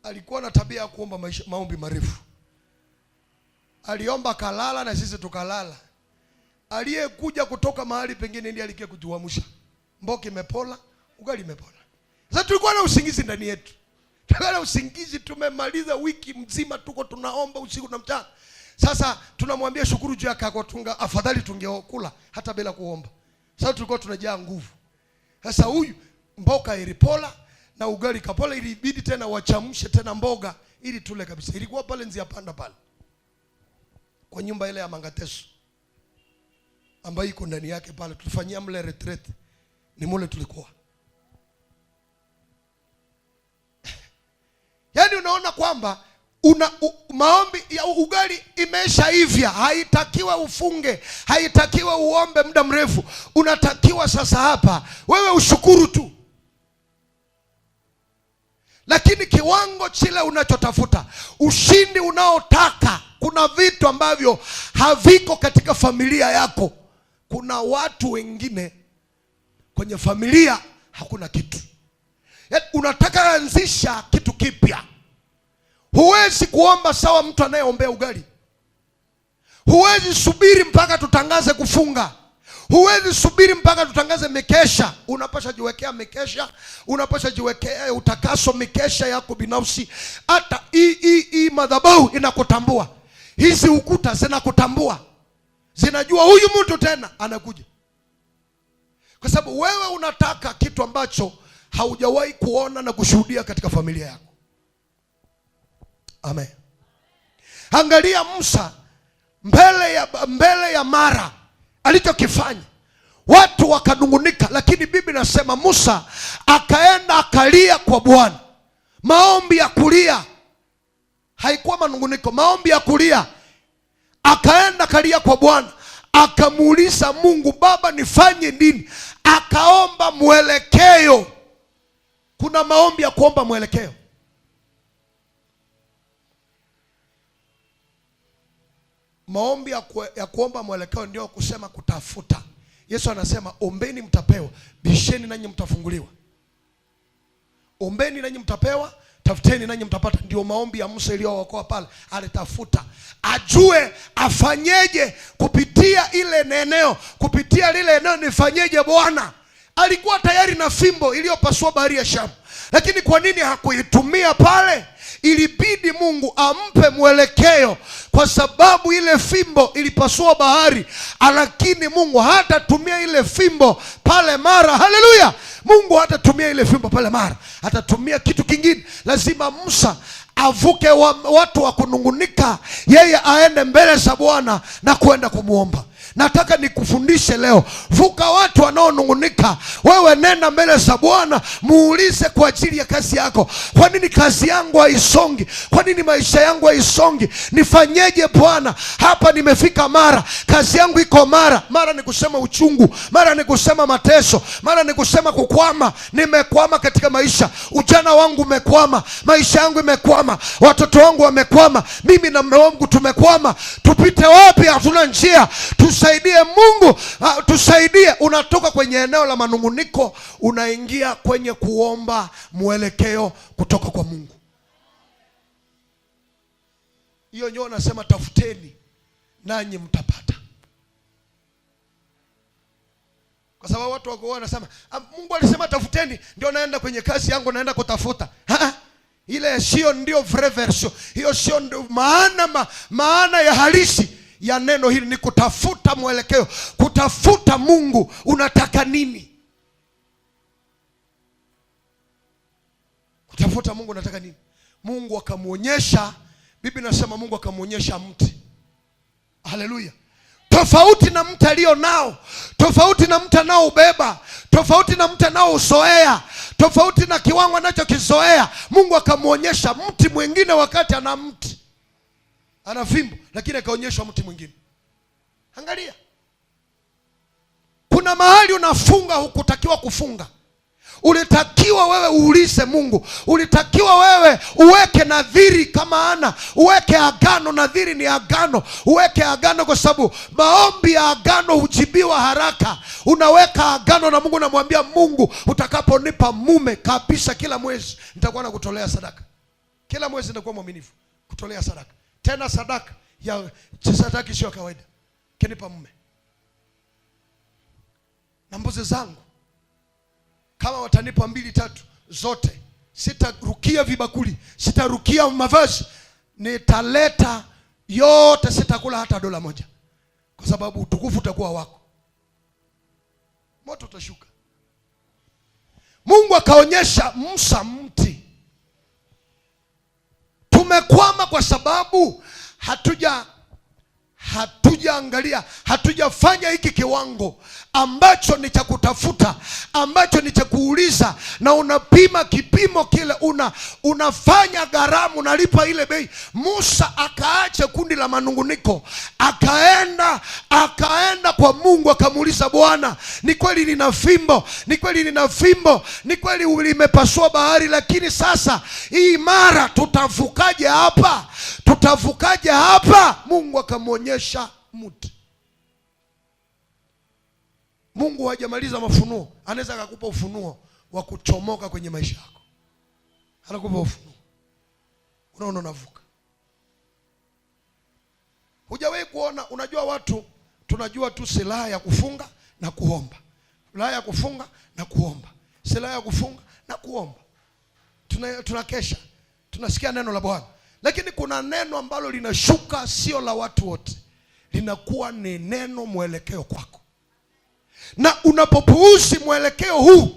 Alikuwa na tabia ya kuomba maombi marefu. Aliomba kalala na sisi tukalala. Aliyekuja kutoka mahali pengine ndiye alikia kutuamsha. Mboki imepola, ugali imepola. Sasa tulikuwa na usingizi ndani yetu. Tulikuwa na usingizi, tumemaliza wiki mzima tuko tunaomba usiku na mchana. Sasa tunamwambia shukuru juu yako, afadhali tungeokula hata bila kuomba. Sasa tulikuwa tunajaa nguvu. Sasa huyu mboga ilipola na ugali kapola, ilibidi tena wachamshe tena mboga ili tule kabisa. Ilikuwa pale Nzia Panda pale kwa nyumba ile ya Mangateso ambayo iko ndani yake pale, tulifanyia mle retreat, ni mule tulikuwa. Yaani unaona kwamba maombi ya ugali imeshaivya, haitakiwa ufunge, haitakiwa uombe muda mrefu. Unatakiwa sasa hapa wewe ushukuru tu. Lakini kiwango chile unachotafuta, ushindi unaotaka, kuna vitu ambavyo haviko katika familia yako. Kuna watu wengine kwenye familia hakuna kitu. Unataka anzisha kitu kipya. Huwezi kuomba sawa mtu anayeombea ugali. Huwezi subiri mpaka tutangaze kufunga. Huwezi subiri mpaka tutangaze mikesha. Unapasha jiwekea mikesha, unapasha jiwekea utakaso, mikesha yako binafsi. Hata hii madhabahu inakutambua. Hizi ukuta zinakutambua. Zinajua huyu mtu tena anakuja. Kwa sababu wewe unataka kitu ambacho haujawahi kuona na kushuhudia katika familia yako. Amen. Angalia Musa mbele ya Mara alichokifanya. Watu wakanungunika, lakini Biblia inasema Musa akaenda akalia kwa Bwana. Maombi ya kulia, haikuwa manunguniko, maombi ya kulia. Akaenda kalia kwa Bwana, akamuuliza Mungu, Baba nifanye nini? Akaomba mwelekeo. Kuna maombi ya kuomba mwelekeo. Maombi ya kuomba mwelekeo ndio kusema kutafuta. Yesu anasema ombeni mtapewa, bisheni nanyi mtafunguliwa. Ombeni nanyi mtapewa, tafuteni nanyi mtapata. Ndio maombi ya Musa iliyookoa pale. Alitafuta ajue afanyeje kupitia ile eneo, kupitia lile eneo nifanyeje Bwana. Alikuwa tayari na fimbo iliyopasua bahari ya Shamu, lakini kwa nini hakuitumia pale? Ilibidi Mungu ampe mwelekeo, kwa sababu ile fimbo ilipasua bahari. Lakini Mungu hatatumia ile fimbo pale Mara. Haleluya! Mungu hatatumia ile fimbo pale Mara, atatumia kitu kingine. Lazima Musa avuke watu wa kunungunika, yeye aende mbele za Bwana na kwenda kumuomba. Nataka nikufundishe leo, vuka watu wanaonungunika, wewe nenda mbele za Bwana, muulize kwa ajili ya kazi yako. Kwa nini kazi yangu haisongi? Kwa nini maisha yangu haisongi? Nifanyeje Bwana? Hapa nimefika Mara, kazi yangu iko Mara. Mara ni kusema uchungu, mara ni kusema mateso, mara ni kusema kukwama. Nimekwama katika maisha, ujana wangu umekwama, maisha yangu imekwama, watoto wangu wamekwama, mimi na mume wangu tumekwama. Tupite wapi? Hatuna njia. Tusaidie Mungu, tusaidie. Unatoka kwenye eneo la manunguniko, unaingia kwenye kuomba mwelekeo kutoka kwa Mungu. Hiyo ndio nasema tafuteni nanyi mtapata. Kwa sababu watu wako wanasema Mungu alisema tafuteni, ndio naenda kwenye kazi yangu, naenda kutafuta. Ile sio ndio vrai version. Hiyo sio ndio maana ya halisi ya neno hili. Ni kutafuta mwelekeo, kutafuta Mungu unataka nini. Kutafuta Mungu unataka nini. Mungu akamuonyesha, Biblia inasema Mungu akamuonyesha mti. Haleluya. Tofauti na mti alio nao, tofauti na mti anao ubeba, tofauti na mti anao usoea, tofauti na kiwango anachokizoea. Mungu akamuonyesha mti mwingine, wakati ana mti, ana fimbo, lakini akaonyeshwa mti mwingine. Angalia, kuna mahali unafunga hukutakiwa kufunga. Ulitakiwa wewe uulize Mungu, ulitakiwa wewe uweke nadhiri. Kama ana uweke agano, nadhiri ni agano, uweke agano, kwa sababu maombi ya agano hujibiwa haraka. Unaweka agano na Mungu, namwambia Mungu, utakaponipa mume kabisa, kila mwezi nitakuwa na kutolea sadaka, kila mwezi nitakuwa mwaminifu kutolea sadaka, tena sadaka ya sadaka sio kawaida. Kinipa mume na mbuzi zangu, kama watanipa 2-3 zote, sitarukia vibakuli, sitarukia mavazi, nitaleta yote, sitakula hata $1, kwa sababu utukufu utakuwa wako. Moto utashuka. Mungu akaonyesha Musa mti. Tumekwama kwa sababu hatujaangalia, hatujafanya hiki kiwango ambacho ni cha kutafuta, ambacho ni cha kuuliza, na unapima kipimo kile, unafanya gharama, unalipa ile bei. Musa akaacha kundi la manunguniko, akaenda kwa Mungu, akamuuliza, Bwana, ni kweli nina fimbo, ni kweli nina fimbo, ni kweli limepasua bahari, lakini sasa hii mara tutavukaje hapa? Tutavukaje hapa? Mungu akamwonyesha mti. Mungu hajamaliza mafunuo, anaweza akakupa ufunuo wa kuchomoka kwenye maisha yako. Anakupa ufunuo, unaona unavuka. Hujawahi kuona, unajua watu tunajua tu silaha ya kufunga na kuomba. Silaha ya kufunga na kuomba. Silaha ya kufunga na kuomba. Tunakesha, tunasikia neno la Bwana. Lakini kuna neno ambalo linashuka, sio la watu wote. Linakuwa ni neno mwelekeo kwako. Na unapopuuzi mwelekeo huu,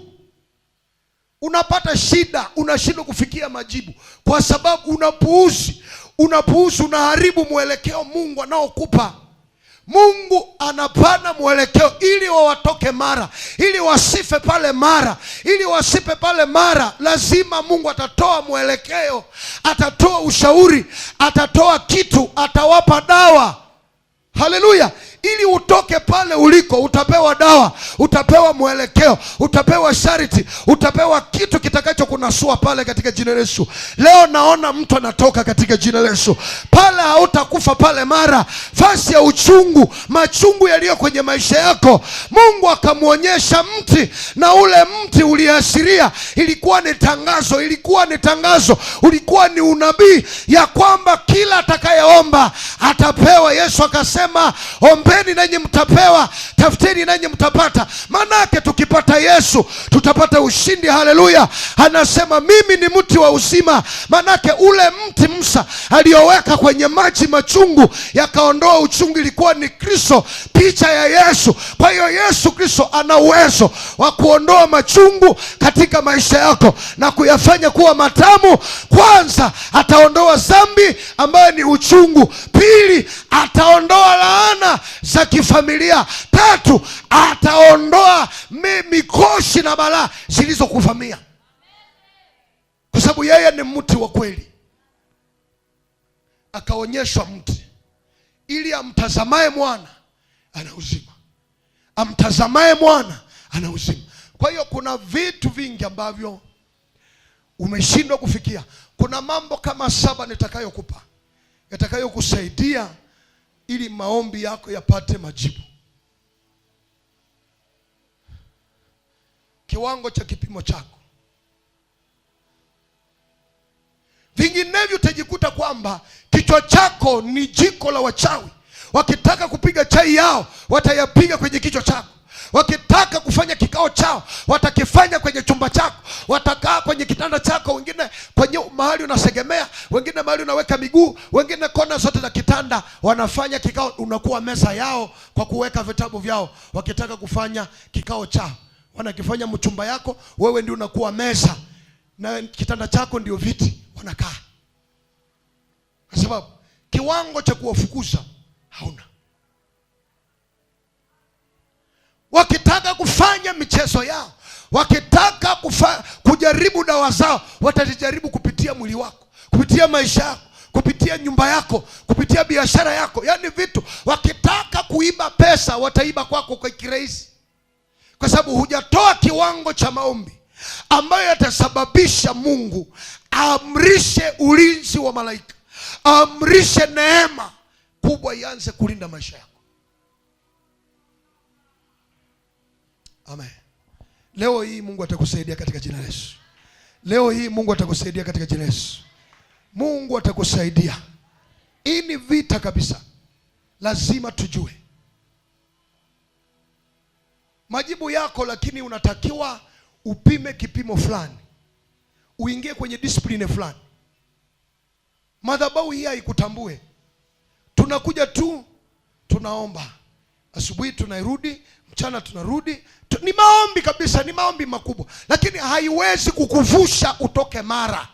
unapata shida, unashindwa kufikia majibu. Kwa sababu unapuuzi, unaharibu mwelekeo Mungu anaokupa. Mungu anapana mwelekeo ili watoke Mara, ili wasife pale Mara, ili wasipe pale Mara. Lazima Mungu atatoa mwelekeo, atatoa ushauri, atatoa kitu, atawapa dawa. Haleluya! Ili utoke pale uliko, utapewa dawa, utapewa mwelekeo, utapewa sharti, utapewa kitu kitakacho kunasua pale katika jina la Yesu. Leo naona mtu anatoka katika jina la Yesu. Pale hautakufa pale Mara. Fasi ya uchungu, machungu yaliyo kwenye maisha yako, Mungu akamwonyesha mti, na ule mti uliashiria, ilikuwa ni tangazo, ulikuwa ni unabii ya kwamba kila atakayeomba atapewa. Yesu akasema, ombeni nanyi mtapewa, tafuteni nanyi mtapata. Manake tukipata Yesu tutapata ushindi. Haleluya! Anasema mimi ni mti wa uzima. Manake ule mti Musa alioweka kwenye maji machungu yakaondoa uchungu, ilikuwa ni Kristo, picha ya Yesu. Kwa hiyo Yesu Kristo ana uwezo wa kuondoa machungu katika maisha yako na kuyafanya kuwa matamu. Kwanza ataondoa dhambi ambayo ni uchungu. Pili, ataondoa laana za kifamilia. Tatu, ataondoa mikoshi na balaa zilizokuvamia, kwa sababu yeye ni mti wa kweli. Akaonyeshwa mti ili amtazamaye mwana ana uzima, amtazamaye mwana ana uzima. Kwa hiyo kuna vitu vingi ambavyo umeshindwa kufikia. Kuna mambo kama 7 nitakayokupa, yatakayokusaidia ili maombi yako yapate majibu. Kiwango cha kipimo chako. Vinginevyo utajikuta kwamba kichwa chako ni jiko la wachawi. Wakitaka kupiga chai yao, watayapiga kwenye kichwa chako. Wakitaka kufanya kikao chao, watakifanya kwenye chumba chako. Watakaa kwenye kitanda chako, wengine kwenye mahali unasegemea, wengine mahali unaweka miguu, wengine kona zote za kitanda. Wanafanya kikao, unakuwa meza yao kwa kuweka vitabu vyao. Wakitaka kufanya kikao chao, wanakifanya mchumba yako, wewe ndio unakuwa meza na kitanda chako ndio viti, wanakaa. Kwa sababu kiwango cha kuwafukuza hauna. Wakitaka kufanya michezo yao, wakitaka kujaribu dawa zao, watajaribu kupitia mwili wako, kupitia maisha yako, kupitia nyumba yako, kupitia biashara yako. Yaani vitu, wakitaka kuiba pesa, wataiba kwako kwa kirahisi. Kwa sababu hujatoa kiwango cha maombi ambayo yatasababisha Mungu amrishe ulinzi wa malaika, amrishe neema kubwa ianze kulinda maisha yako. Amen. Leo hii Mungu atakusaidia katika jina la Yesu. Leo hii Mungu atakusaidia katika jina la Yesu. Mungu atakusaidia. Hii ni vita kabisa. Lazima tujue majibu yako, lakini unatakiwa upime kipimo fulani, uingie kwenye discipline fulani. Madhabahu hii haikutambue. Tunakuja tu, tunaomba, asubuhi tunarudi, mchana tunarudi. Ni maombi kabisa, ni maombi makubwa, lakini haiwezi kukuvusha utoke Mara.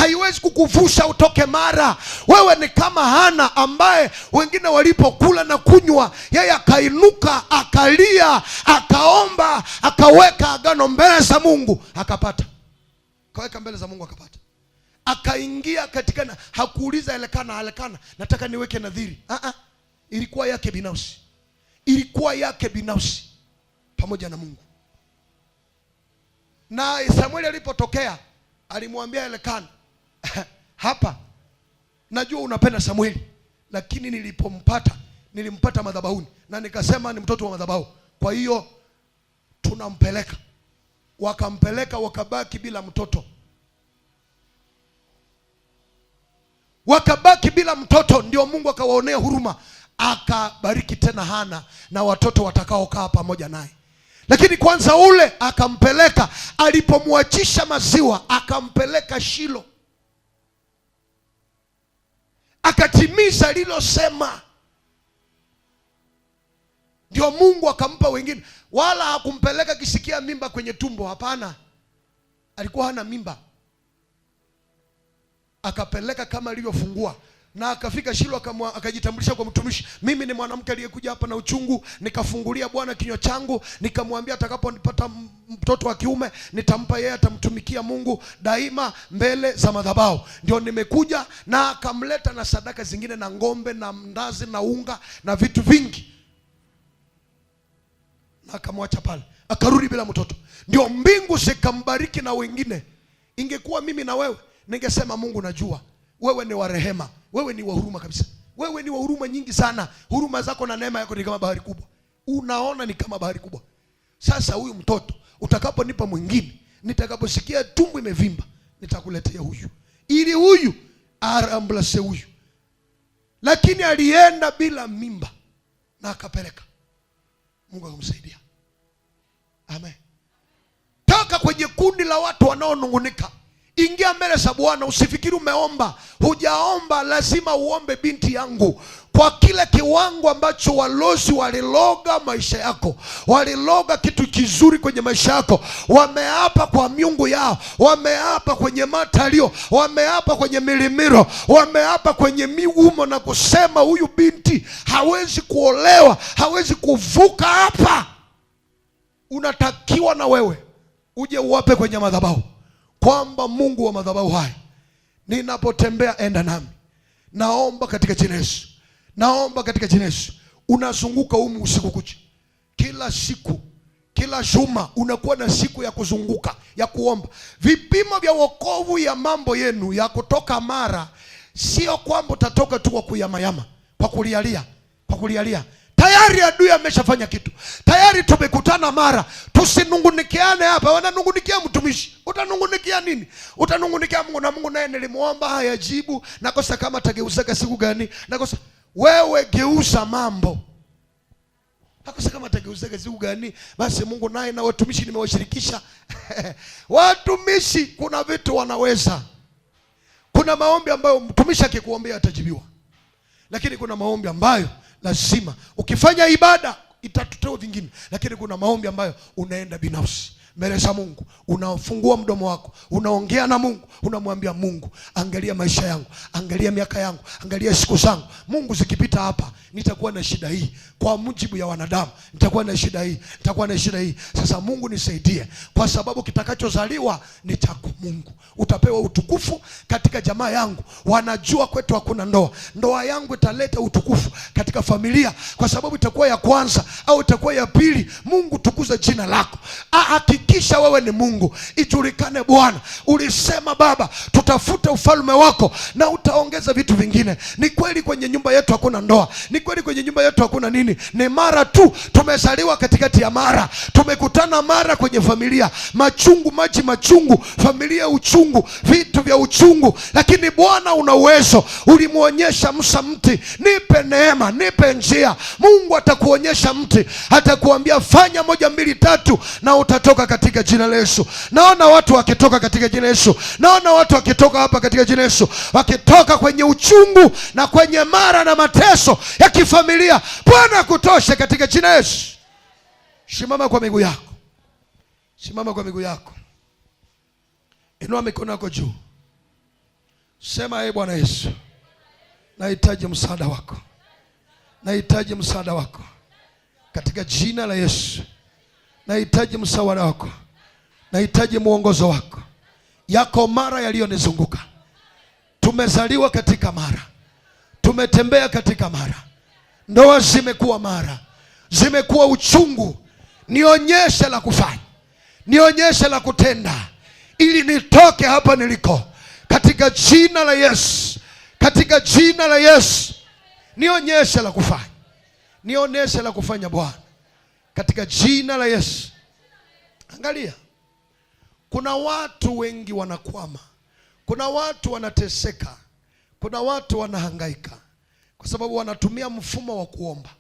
haiwezi kukuvusha utoke Mara. Wewe ni kama Hana ambaye wengine walipokula na kunywa, yeye akainuka, akalia, akaomba, akaweka agano mbele za Mungu, akapata. Kaweka mbele za Mungu akapata. Akaingia katika, hakuuliza Elikana, nataka niweke nadhiri. Ilikuwa yake binafsi. Ilikuwa yake binafsi pamoja na Mungu. Na Samueli alipotokea alimwambia Elikana, hapa najua unapenda Samueli, lakini nilimpata madhabahuni na nikasema ni mtoto wa madhabahu, kwa hiyo tunampeleka. Wakampeleka, wakabaki bila mtoto. Wakabaki bila mtoto, ndio Mungu akawaonea huruma, akabariki tena Hana na watoto watakaokaa pamoja naye. Lakini kwanza ule akampeleka, alipomwachisha maziwa akampeleka Shilo, akatimiza lilosema. Ndio Mungu akampa wengine. Wala hakumpeleka kisikia mimba kwenye tumbo, hapana. Alikuwa hana mimba, akapeleka kama alivyofungua. Na akafika Shilo, akajitambulisha kwa mtumishi, mimi ni mwanamke aliyekuja hapa na uchungu, nikafungulia Bwana kinywa changu, nikamwambia atakaponipata mtoto wa kiume nitampa yeye, atamtumikia Mungu daima mbele za madhabahu. Ndio nimekuja. Na akamleta na sadaka zingine na ng'ombe na ndazi na unga na vitu vingi, na akamwacha pale, akarudi bila mtoto. Ndio mbingu zikambariki na wengine. Ingekuwa mimi na wewe, ningesema Mungu, najua wewe ni wa rehema, wewe ni wa huruma kabisa, wewe ni wa huruma nyingi sana. Huruma zako na neema yako ni kama bahari kubwa. Unaona, ni kama bahari kubwa. Sasa huyu mtoto utakaponipa mwingine, nitakaposikia tumbo imevimba, nitakuletea huyu, ili huyu aramblase huyu. Lakini alienda bila mimba na akapeleka. Mungu akamsaidia. Amen. Toka kwenye kundi la watu wanaonungunika, ingia mbele za Bwana. Usifikiri umeomba. Hujaomba, lazima uombe, binti yangu, kwa kile kiwango ambacho walozi waliloga maisha yako, waliloga kitu kizuri kwenye maisha yako. Wameapa kwa miungu yao, wameapa kwenye matalio, wameapa kwenye milimiro, wameapa kwenye miumo, na kusema huyu binti hawezi kuolewa, hawezi kuvuka hapa. Unatakiwa na wewe uje uwape kwenye madhabahu kwamba Mungu wa madhabahu hai, ninapotembea enda nami. Naomba katika jina Yesu, naomba katika jina Yesu. Unazunguka humu usiku kucha, kila siku, kila juma unakuwa na siku ya kuzunguka, ya kuomba. Vipimo vya wokovu ya mambo yenu ya kutoka Mara, sio kwamba utatoka tu kwa kuyamayama, kwa kulialia, kwa kulialia. Tayari adui ameshafanya kitu. Tayari tumekutana Mara. Tusinungunikiane hapa. Wananungunikia mtumishi. Utanungunikia nini? Utanungunikia Mungu, na Mungu naye nilimuomba hayajibu. Nakosa kama atageuzaka siku gani? Nakosa. Wewe geuza mambo. Nakosa kama atageuzaka siku gani? Basi Mungu naye na watumishi nimewashirikisha. Watumishi kuna vitu wanaweza. Kuna maombi ambayo mtumishi akikuombea atajibiwa. Lakini kuna maombi ambayo lazima ukifanya ibada itatutoa vingine. Lakini kuna maombi ambayo unaenda binafsi mbele za Mungu, unafungua mdomo wako, unaongea na Mungu, unamwambia Mungu, angalia maisha yangu, angalia miaka yangu, angalia siku zangu. Mungu, zikipita hapa nitakuwa na shida hii, kwa mujibu ya wanadamu nitakuwa na shida hii, nitakuwa na shida hii. Sasa Mungu nisaidie, kwa sababu kitakachozaliwa ni chako. Mungu, utapewa utukufu katika jamaa yangu. Wanajua kwetu hakuna ndoa. Ndoa yangu italeta utukufu katika familia, kwa sababu itakuwa ya kwanza au itakuwa ya pili. Mungu, tukuza jina lako. Hakikisha wewe ni Mungu, ijulikane Bwana. Ulisema Baba, tutafute ufalme wako na utaongeza vitu vingine. Ni kweli kwenye nyumba yetu hakuna ndoa, ni kweli kwenye nyumba yetu hakuna nini, ni Mara tu. Tumezaliwa katikati ya Mara, tumekutana Mara kwenye familia. Machungu, maji machungu, familia uchungu, vitu vya uchungu. Lakini Bwana una uwezo. Ulimuonyesha Musa mti, nipe neema, nipe njia. Mungu atakuonyesha mti, atakuambia fanya 1 2 3 na utatoka katika jina la Yesu. Naona watu wakitoka katika jina la Yesu. Naona watu wakitoka hapa katika jina la Yesu, wakitoka kwenye uchungu na kwenye Mara na mateso ya kifamilia. Bwana kutosha katika jina la Yesu. Simama kwa miguu yako. Simama kwa miguu yako. Inua mikono yako juu. Sema, Bwana Yesu, nahitaji msaada wako. Nahitaji msaada wako katika jina la Yesu. Nahitaji msaada wako. Nahitaji mwongozo wako. Yako mara yaliyonizunguka. Tumezaliwa katika mara, tumetembea katika mara. Ndoa zimekuwa mara, zimekuwa uchungu. Nionyeshe la kufanya, nionyeshe la kutenda, ili nitoke hapa niliko, katika jina la Yesu. Katika jina la Yesu, nionyeshe la kufanya, nionyeshe la kufanya Bwana, katika jina la Yesu. Angalia, kuna watu wengi wanakwama, kuna watu wanateseka, kuna watu wanahangaika kwa sababu wanatumia mfumo wa kuomba,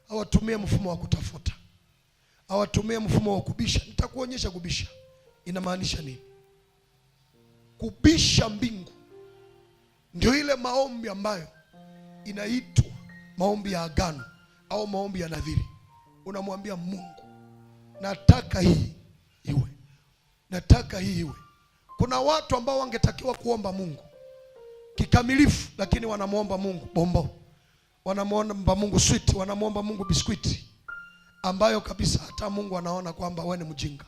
hawatumie mfumo wa kutafuta, hawatumie mfumo wa kubisha. Nitakuonyesha kubisha inamaanisha nini. Kubisha mbingu ndio ile maombi ambayo inaitwa maombi ya agano au maombi ya nadhiri. Unamwambia Mungu, nataka hii iwe, nataka hii iwe. Kuna watu ambao wangetakiwa kuomba Mungu kikamilifu, lakini wanamuomba Mungu bombo, wanamuomba Mungu sweet, wanamuomba Mungu biskuiti, ambayo kabisa hata Mungu anaona kwamba wewe ni mjinga.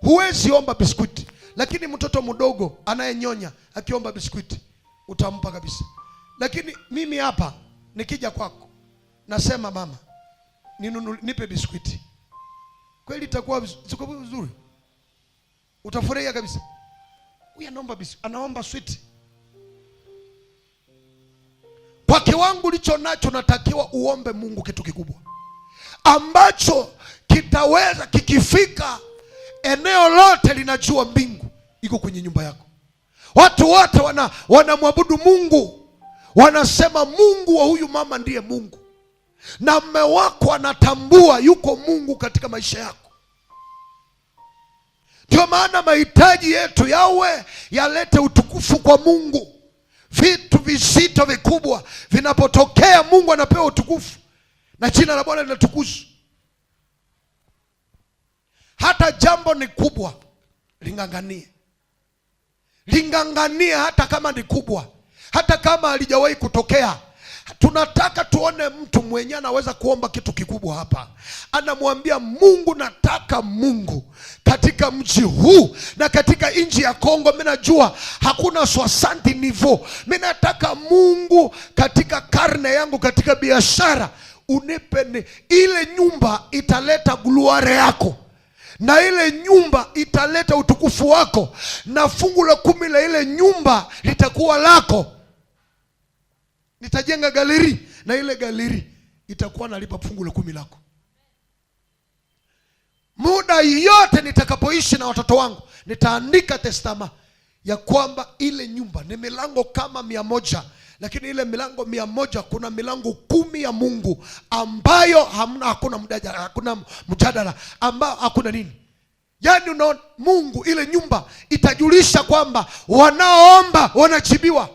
Huwezi omba biskuiti, lakini mtoto mdogo anayenyonya akiomba biskuiti utampa kabisa. Lakini mimi hapa nikija kwako nasema, mama, nipe biskuiti, kweli itakuwa vizuri? Utafurahia kabisa. Huyu anaomba biskuiti, anaomba sweet. Kwa kiwango ulicho nacho, natakiwa uombe Mungu kitu kikubwa ambacho kitaweza, kikifika eneo lote linajua mbingu iko kwenye nyumba yako. Watu wote wanamwabudu Mungu, wanasema Mungu wa huyu mama ndiye Mungu, na mume wako anatambua yuko Mungu katika maisha yako. Ndio maana mahitaji yetu yawe yalete utukufu kwa Mungu. Vitu vizito vikubwa vinapotokea, Mungu anapewa utukufu na jina la Bwana linatukuzwa. Hata jambo ni kubwa, linganganie. Linganganie hata kama ni kubwa, hata kama halijawahi kutokea. Tunataka tuone mtu mwenye anaweza kuomba kitu kikubwa hapa. Anamwambia Mungu, nataka Mungu katika mji huu na katika nchi ya Kongo. Mimi najua hakuna 60 niveau. Mimi nataka Mungu katika karne yangu, katika biashara, unipe ile nyumba italeta gloire yako, na ile nyumba italeta utukufu wako, na fungu la 10 la ile nyumba litakuwa lako. Nitajenga galeri, na ile galeri itakuwa nalipa fungu la 10 lako. Muda yote nitakapoishi na watoto wangu, nitaandika testama ya kwamba ile nyumba ni milango kama 100, lakini ile milango 100 kuna milango 10 ya Mungu ambayo hakuna mjadala, ambayo hakuna nini. Yaani unaona, Mungu, ile nyumba itajulisha kwamba wanaoomba wanajibiwa.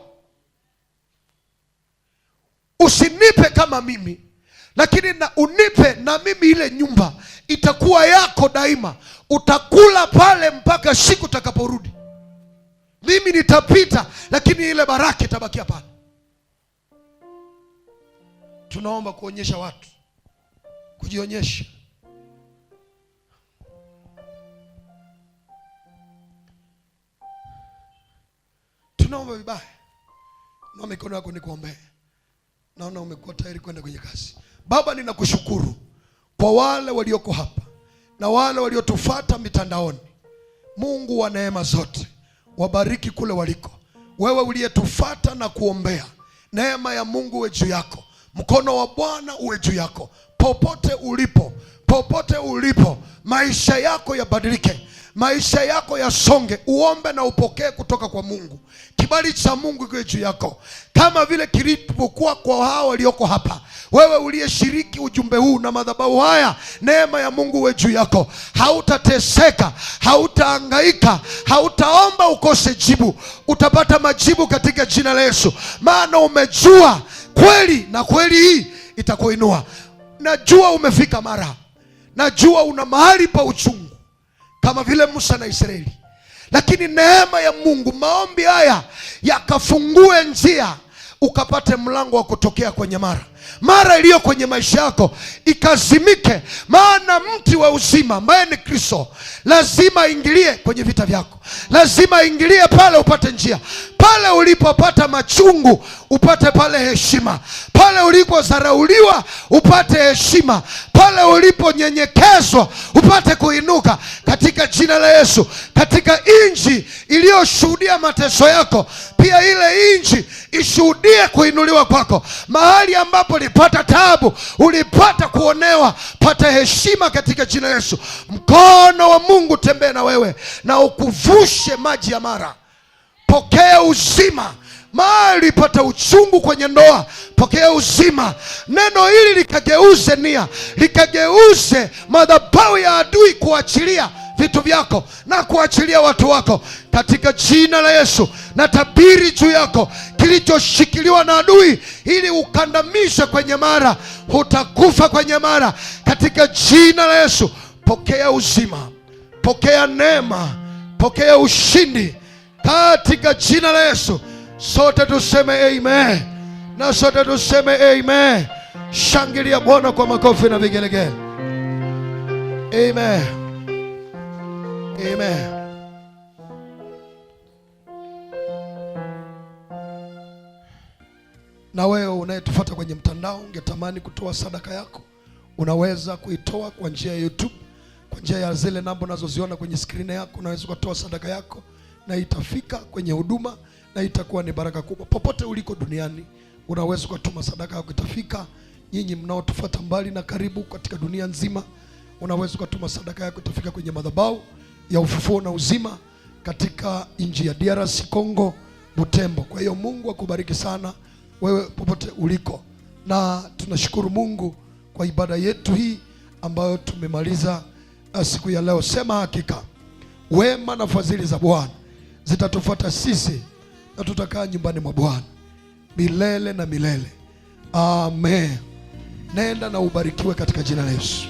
Usinipe kama mimi, lakini na unipe na mimi ile nyumba itakuwa yako daima. Utakula pale mpaka siku utakaporudi. Mimi nitapita, lakini ile baraka itabakia pale. Tunaomba kuonyesha watu, kujionyesha. Tunaomba vibaya. Na mikono yako nikuombee. Naona umekuwa tayari kwenda kwenye kazi. Baba, ninakushukuru kwa wale walioko hapa na wale waliotufuata mitandaoni. Mungu wa neema zote, wabariki kule waliko. Wewe uliyetufuata na kuombea, neema ya Mungu uwe juu yako, mkono wa Bwana uwe juu yako. Popote ulipo, popote ulipo, maisha yako yabadilike, maisha yako yasonge. Uombe na upokee kutoka kwa Mungu. Kibali cha Mungu kiwe juu yako, kama vile kilivyokuwa kwa hao walioko hapa. Wewe uliyeshiriki ujumbe huu na madhabahu haya, neema ya Mungu uwe juu yako. Hautateseka, hautahangaika, hautaomba ukose jibu. Utapata majibu katika jina la Yesu, maana umejua kweli, na kweli hii itakuinua. Najua umefika mara, najua una mahali pa uchungu kama vile Musa na Israeli, lakini neema ya Mungu, maombi haya yakafungue njia, ukapate mlango wa kutokea kwenye mara iliyo kwenye maisha yako ikazimike. Maana mti wa uzima ambaye ni Kristo lazima aingilie kwenye vita vyako, lazima aingilie pale upate njia. Pale ulipopata machungu upate pale heshima, pale ulipodharauliwa upate heshima, pale uliponyenyekezwa upate kuinuka katika jina la Yesu. Katika nchi iliyoshuhudia mateso yako, pia ile nchi ishuhudie kuinuliwa kwako. Mahali ambapo ulipata taabu, ulipata kuonewa, pata heshima katika jina la Yesu. Mkono wa Mungu tembee na wewe na ukuvushe maji ya mara. Pokea uzima. Mahali pata uchungu kwenye ndoa, pokea uzima. Neno hili likageuze nia, likageuze madhabahu ya adui kuachilia vitu vyako na kuachilia watu wako katika jina la Yesu. Na tabiri juu yako kilichoshikiliwa na adui ili ukandamishe kwenye mara, utakufa kwenye mara katika jina la Yesu. Pokea uzima, pokea neema, pokea ushindi katika jina la Yesu. Sote tuseme amen, na sote tuseme amen. Shangilia Bwana kwa makofi na vigelegele. Amen, amen. Na wewe unayetufuata kwenye mtandao, ungetamani kutoa sadaka yako, unaweza kuitoa kwa njia ya YouTube, kwa njia ya zile namba unazoziona kwenye skrini yako. Unaweza kutoa sadaka yako na itafika kwenye huduma na itakuwa ni baraka kubwa. Popote uliko duniani unaweza kutuma sadaka yako, itafika. Nyinyi mnaotufuata mbali na karibu katika dunia nzima, unaweza kutuma sadaka yako, itafika kwenye madhabahu ya Ufufuo na Uzima katika nchi ya DRC Congo, Butembo. Kwa hiyo Mungu akubariki sana wewe popote uliko, na tunashukuru Mungu kwa ibada yetu hii ambayo tumemaliza siku ya leo. Sema hakika wema na fadhili za Bwana zitatufuata sisi na tutakaa nyumbani mwa Bwana milele na milele. Amen. Nenda na ubarikiwe katika jina la Yesu.